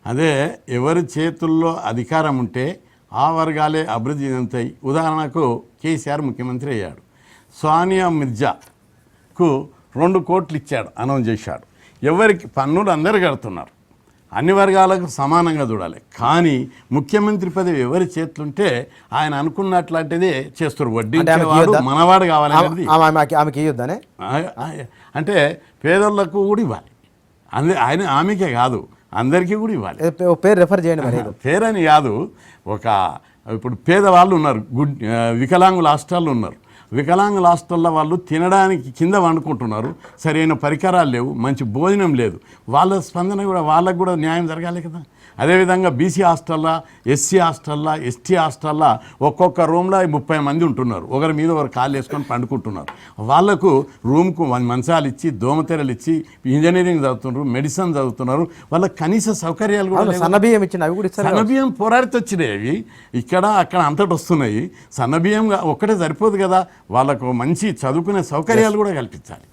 అదే, ఎవరి చేతుల్లో అధికారం ఉంటే ఆ వర్గాలే అభివృద్ధి చెందుతాయి. ఉదాహరణకు కేసీఆర్ ముఖ్యమంత్రి అయ్యాడు, సానియా మిర్జాకు 2 కోట్లు ఇచ్చాడు, అనౌన్స్ చేశాడు. ఎవరికి పన్నులు అందరు కడుతున్నారు, అన్ని వర్గాలకు సమానంగా చూడాలి. కానీ ముఖ్యమంత్రి పదవి ఎవరి చేతులుంటే ఆయన అనుకున్నట్లాంటిదే చేస్తారు. వడ్డించేవాడు మనవాడు కావాలనేది ఆమెకి ఇవ్వద్దనే, అంటే పేదోళ్లకు కూడా ఇవ్వాలి. ఆమెకే కాదు, అందరికీ కూడా ఇవ్వాలి. ఓ పేరు రెఫర్ చేయండి మరి. పేరని కాదు, ఇప్పుడు పేదవాళ్ళు ఉన్నారు, వికలాంగుల హాస్టల్లో ఉన్నారు. వికలాంగుల హాస్టల్లో వాళ్ళు తినడానికి కింద వండుకుంటున్నారు, సరైన పరికరాలు లేవు, మంచి భోజనం లేదు. వాళ్ళ స్పందన కూడా, వాళ్ళకు కూడా న్యాయం జరగాలి కదా. అదేవిధంగా బీసీ హాస్టల్లో, ఎస్సీ హాస్టల్లో, ఎస్టీ హాస్టల్లో ఒక్కొక్క రూమ్లో 30 మంది ఉంటున్నారు. ఒకరి మీద ఒకరు కాళ్ళు వేసుకొని పండుకుంటున్నారు. వాళ్లకు రూమ్కు మంచాలు ఇచ్చి, దోమతెరలు ఇచ్చి, ఇంజనీరింగ్ చదువుతున్నారు, మెడిసిన్ చదువుతున్నారు. వాళ్ళకి కనీస సౌకర్యాలు కూడా సన్నబియ్యం ఇచ్చిన అవి కూడా సన్నబియ్యం పోరాడితే వచ్చినాయి. అవి ఇక్కడ అక్కడ అంతటి వస్తున్నాయి. సన్నబియ్యం ఒక్కటే సరిపోదు కదా, వాళ్ళకు మంచి చదువుకునే సౌకర్యాలు కూడా కల్పించాలి.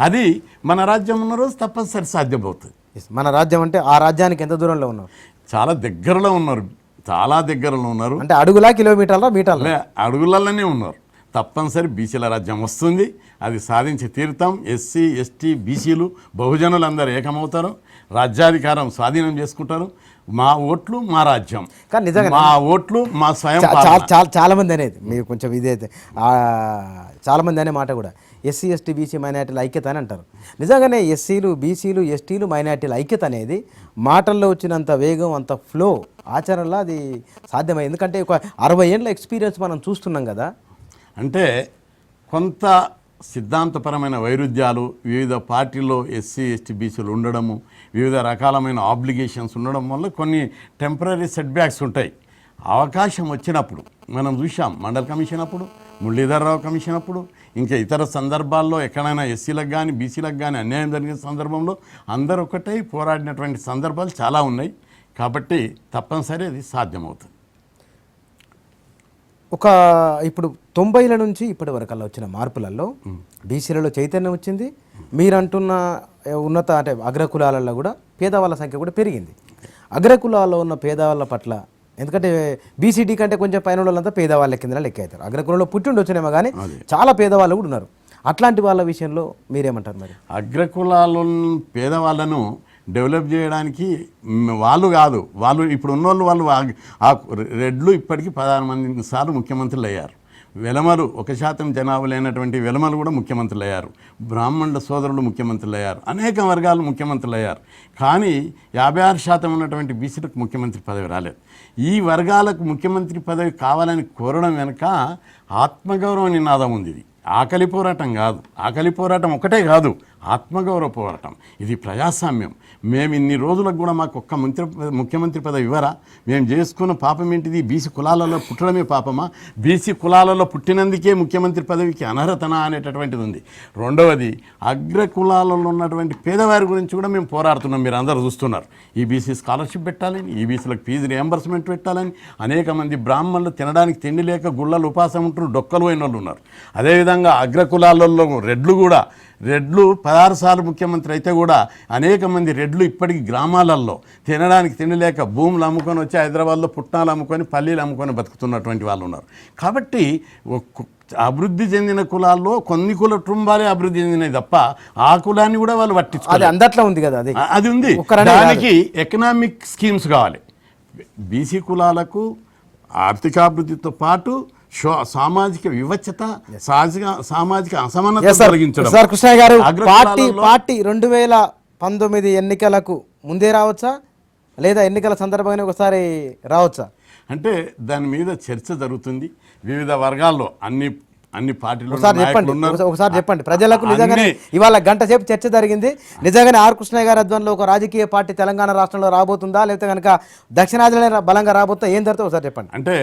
అది మన రాజ్యం ఉన్న రోజు తప్పనిసరి సాధ్యమవుతుంది. మన రాజ్యం అంటే ఆ రాజ్యానికి ఎంత దూరంలో ఉన్నాం? చాలా దగ్గరలో ఉన్నారు, చాలా దగ్గరలో ఉన్నారు. అంటే అడుగులా, కిలోమీటర్ల, మీటర్ల? అడుగులలోనే ఉన్నారు. తప్పనిసరి బీసీల రాజ్యం వస్తుంది, అది సాధించి తీరుతాం. ఎస్సీ, ఎస్టీ, బీసీలు, బహుజనులు అందరూ ఏకమవుతారు, రాజ్యాధికారం స్వాధీనం చేసుకుంటారు. మా ఓట్లు మా రాజ్యం, కానీ నిజంగా మా ఓట్లు మా స్వయం. చాలా మంది అనేది మీరు కొంచెం ఇదైతే చాలా మంది అనే మాట కూడా ఎస్సీ, ఎస్టీ, బీసీ, మైనార్టీల ఐక్యత అని అంటారు. నిజంగానే ఎస్సీలు, బీసీలు, ఎస్టీలు, మైనార్టీల ఐక్యత అనేది మాటల్లో వచ్చినంత వేగం, అంత ఫ్లో ఆచరణలో అది సాధ్యమైంది. ఎందుకంటే ఒక 60 ఏళ్ళ ఎక్స్పీరియన్స్ మనం చూస్తున్నాం కదా. అంటే కొంత సిద్ధాంతపరమైన వైరుధ్యాలు, వివిధ పార్టీల్లో ఎస్సీ, ఎస్టీ, బీసీలు ఉండడము, వివిధ రకాలమైన ఆబ్లిగేషన్స్ ఉండడం వల్ల కొన్ని టెంపరీ సెట్బ్యాక్స్ ఉంటాయి. అవకాశం వచ్చినప్పుడు మనం చూసాం, మండల కమిషన్ అప్పుడు, మురళీధరరావు కమిషన్ అప్పుడు, ఇంకా ఇతర సందర్భాల్లో ఎక్కడైనా ఎస్సీలకు కానీ బీసీలకు కానీ అన్యాయం జరిగిన సందర్భంలో అందరూ ఒకటై పోరాడినటువంటి సందర్భాలు చాలా ఉన్నాయి. కాబట్టి తప్పనిసరి అది సాధ్యమవుతుంది. ఇప్పుడు 90ల నుంచి ఇప్పటి వరకల్లా వచ్చిన మార్పులలో బీసీలలో చైతన్యం వచ్చింది. మీరంటున్న ఉన్నత అంటే అగ్రకులాలలో కూడా పేదవాళ్ళ సంఖ్య కూడా పెరిగింది. అగ్రకులాల్లో ఉన్న పేదవాళ్ళ పట్ల, ఎందుకంటే బీసీడీ కంటే కొంచెం పైన వాళ్ళంతా పేదవాళ్ళ కింద లెక్క అవుతారు. అగ్రకులంలో పుట్టి ఉండొచ్చునేమో కానీ చాలా పేదవాళ్ళు కూడా ఉన్నారు. అట్లాంటి వాళ్ళ విషయంలో మీరేమంటారు మరి? అగ్రకులాల పేదవాళ్ళను డెవలప్ చేయడానికి వాళ్ళు కాదు, వాళ్ళు ఇప్పుడు ఉన్నోళ్ళు, వాళ్ళు రెడ్లు ఇప్పటికీ 16 మంది సార్లు ముఖ్యమంత్రులు అయ్యారు. వెలమలు 1% జనాభా లేనటువంటి వెలమలు కూడా ముఖ్యమంత్రులు అయ్యారు. బ్రాహ్మణుల సోదరులు ముఖ్యమంత్రులు అయ్యారు. అనేక వర్గాలు ముఖ్యమంత్రులు అయ్యారు. కానీ 56% ఉన్నటువంటి బీసీలకు ముఖ్యమంత్రి పదవి రాలేదు. ఈ వర్గాలకు ముఖ్యమంత్రి పదవి కావాలని కోరడం వెనుక ఆత్మగౌరవ నినాదం ఉంది. ఇది ఆకలి పోరాటం కాదు, ఆకలి పోరాటం ఒకటే కాదు, ఆత్మగౌరవ పోరాటం. ఇది ప్రజాస్వామ్యం. మేము ఇన్ని రోజులకు కూడా మాకు ఒక్క ముఖ్యమంత్రి పదవి ఇవ్వరా? మేము చేసుకున్న పాపం ఏంటిది? బీసీ కులాలలో పుట్టడమే పాపమా? బీసీ కులాలలో పుట్టినందుకే ముఖ్యమంత్రి పదవికి అనర్హతనా అనేటటువంటిది ఉంది. రెండవది, అగ్ర కులాలలో ఉన్నటువంటి పేదవారి గురించి కూడా మేము పోరాడుతున్నాం. మీరు అందరూ చూస్తున్నారు. ఈ బీసీ స్కాలర్షిప్ పెట్టాలని, ఈ బీసీలకు ఫీజు రియంబర్స్మెంట్ పెట్టాలని. అనేక మంది బ్రాహ్మణులు తినడానికి తిండి లేక గుళ్ళలు ఉపాసం ఉంటున్నారు, డొక్కలు పోయిన వాళ్ళు ఉన్నారు. అదేవిధంగా అగ్ర కులాలలో రెడ్లు 16 సార్లు ముఖ్యమంత్రి అయితే కూడా అనేక మంది రెడ్లు ఇప్పటికీ గ్రామాలలో తినడానికి తిండి లేక భూములు అమ్ముకొని వచ్చి హైదరాబాద్లో పుట్నాలు అమ్ముకొని, పల్లీలు అమ్ముకొని బతుకుతున్నటువంటి వాళ్ళు ఉన్నారు. కాబట్టి అభివృద్ధి చెందిన కులాల్లో కొన్ని కుటుంబాలే అభివృద్ధి చెందినవి తప్ప ఆ కులాన్ని కూడా వాళ్ళు పట్టించుకోవాలి. అందట్లో ఉంది కదా, అది ఉంది. దానికి ఎకనామిక్ స్కీమ్స్ కావాలి. బీసీ కులాలకు ఆర్థికాభివృద్ధితో పాటు సామాజిక వివక్షత, సామాజిక అసమానత తొలగించడం. సార్ కృష్ణయ్య గారు, పార్టీ 2019 ఎన్నికలకు ముందే రావచ్చా, లేదా ఎన్నికల సందర్భంగానే ఒకసారి రావచ్చా? అంటే దాని మీద చర్చ జరుగుతుంది వివిధ వర్గాల్లో, అన్ని పార్టీలు. ఒకసారి చెప్పండి ప్రజలకు. నిజంగానే ఇవాళ గంట సేపు చర్చ జరిగింది. నిజంగానే ఆర్ కృష్ణయ్య గారి ఆధ్వర్యంలో ఒక రాజకీయ పార్టీ తెలంగాణ రాష్ట్రంలో రాబోతుందా, లేకపోతే కనుక దక్షిణాదిలో బలంగా రాబోతుందా, ఏం జరుగుతుందో ఒకసారి చెప్పండి. అంటే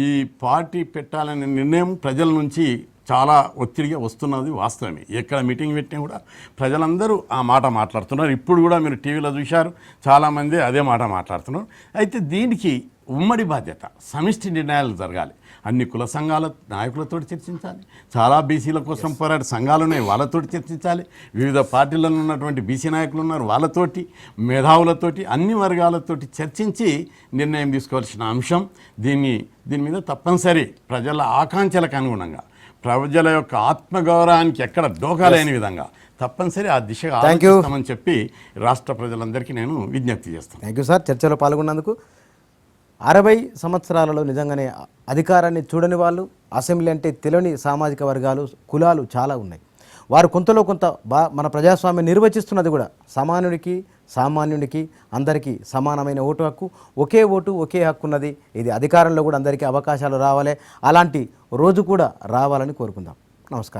ఈ పార్టీ పెట్టాలనే నిర్ణయం ప్రజల నుంచి చాలా ఒత్తిడిగా వస్తున్నది వాస్తవమే. ఎక్కడ మీటింగ్ పెట్టినా కూడా ప్రజలందరూ ఆ మాట మాట్లాడుతున్నారు. ఇప్పుడు కూడా మీరు టీవీలో చూశారు, చాలామంది అదే మాట మాట్లాడుతున్నారు. అయితే దీనికి ఉమ్మడి బాధ్యత, సమిష్టి నిర్ణయాలు జరగాలి. అన్ని కుల సంఘాల నాయకులతో చర్చించాలి. చాలా బీసీల కోసం పోరాడే సంఘాలు ఉన్నాయి, వాళ్ళతో చర్చించాలి. వివిధ పార్టీలలో ఉన్నటువంటి బీసీ నాయకులు ఉన్నారు, వాళ్ళతోటి, మేధావులతోటి, అన్ని వర్గాలతోటి చర్చించి నిర్ణయం తీసుకోవాల్సిన అంశం. దీని మీద తప్పనిసరి ప్రజల ఆకాంక్షలకు అనుగుణంగా, ప్రజల యొక్క ఆత్మగౌరవానికి ఎక్కడ డోకాలేని విధంగా తప్పనిసరి ఆ దిశగా ఆలోచిస్తామని చెప్పి రాష్ట్ర ప్రజలందరికీ నేను విజ్ఞప్తి చేస్తాను. థ్యాంక్ యూ సార్, చర్చలో పాల్గొన్నందుకు. 60 సంవత్సరాలలో నిజంగానే అధికారాన్ని చూడని వాళ్ళు, అసెంబ్లీ అంటే తెలియని సామాజిక వర్గాలు, కులాలు చాలా ఉన్నాయి. వారు కొంతలో కొంత మన ప్రజాస్వామ్యం నిర్వచిస్తున్నది కూడా సమానుడికి సామాన్యుడికి అందరికీ సమానమైన ఓటు హక్కు, ఒకే ఓటు ఒకే హక్కు ఉన్నది. ఇది అధికారంలో కూడా అందరికీ అవకాశాలు రావాలి, అలాంటి రోజు కూడా రావాలని కోరుకుందాం. నమస్కారం.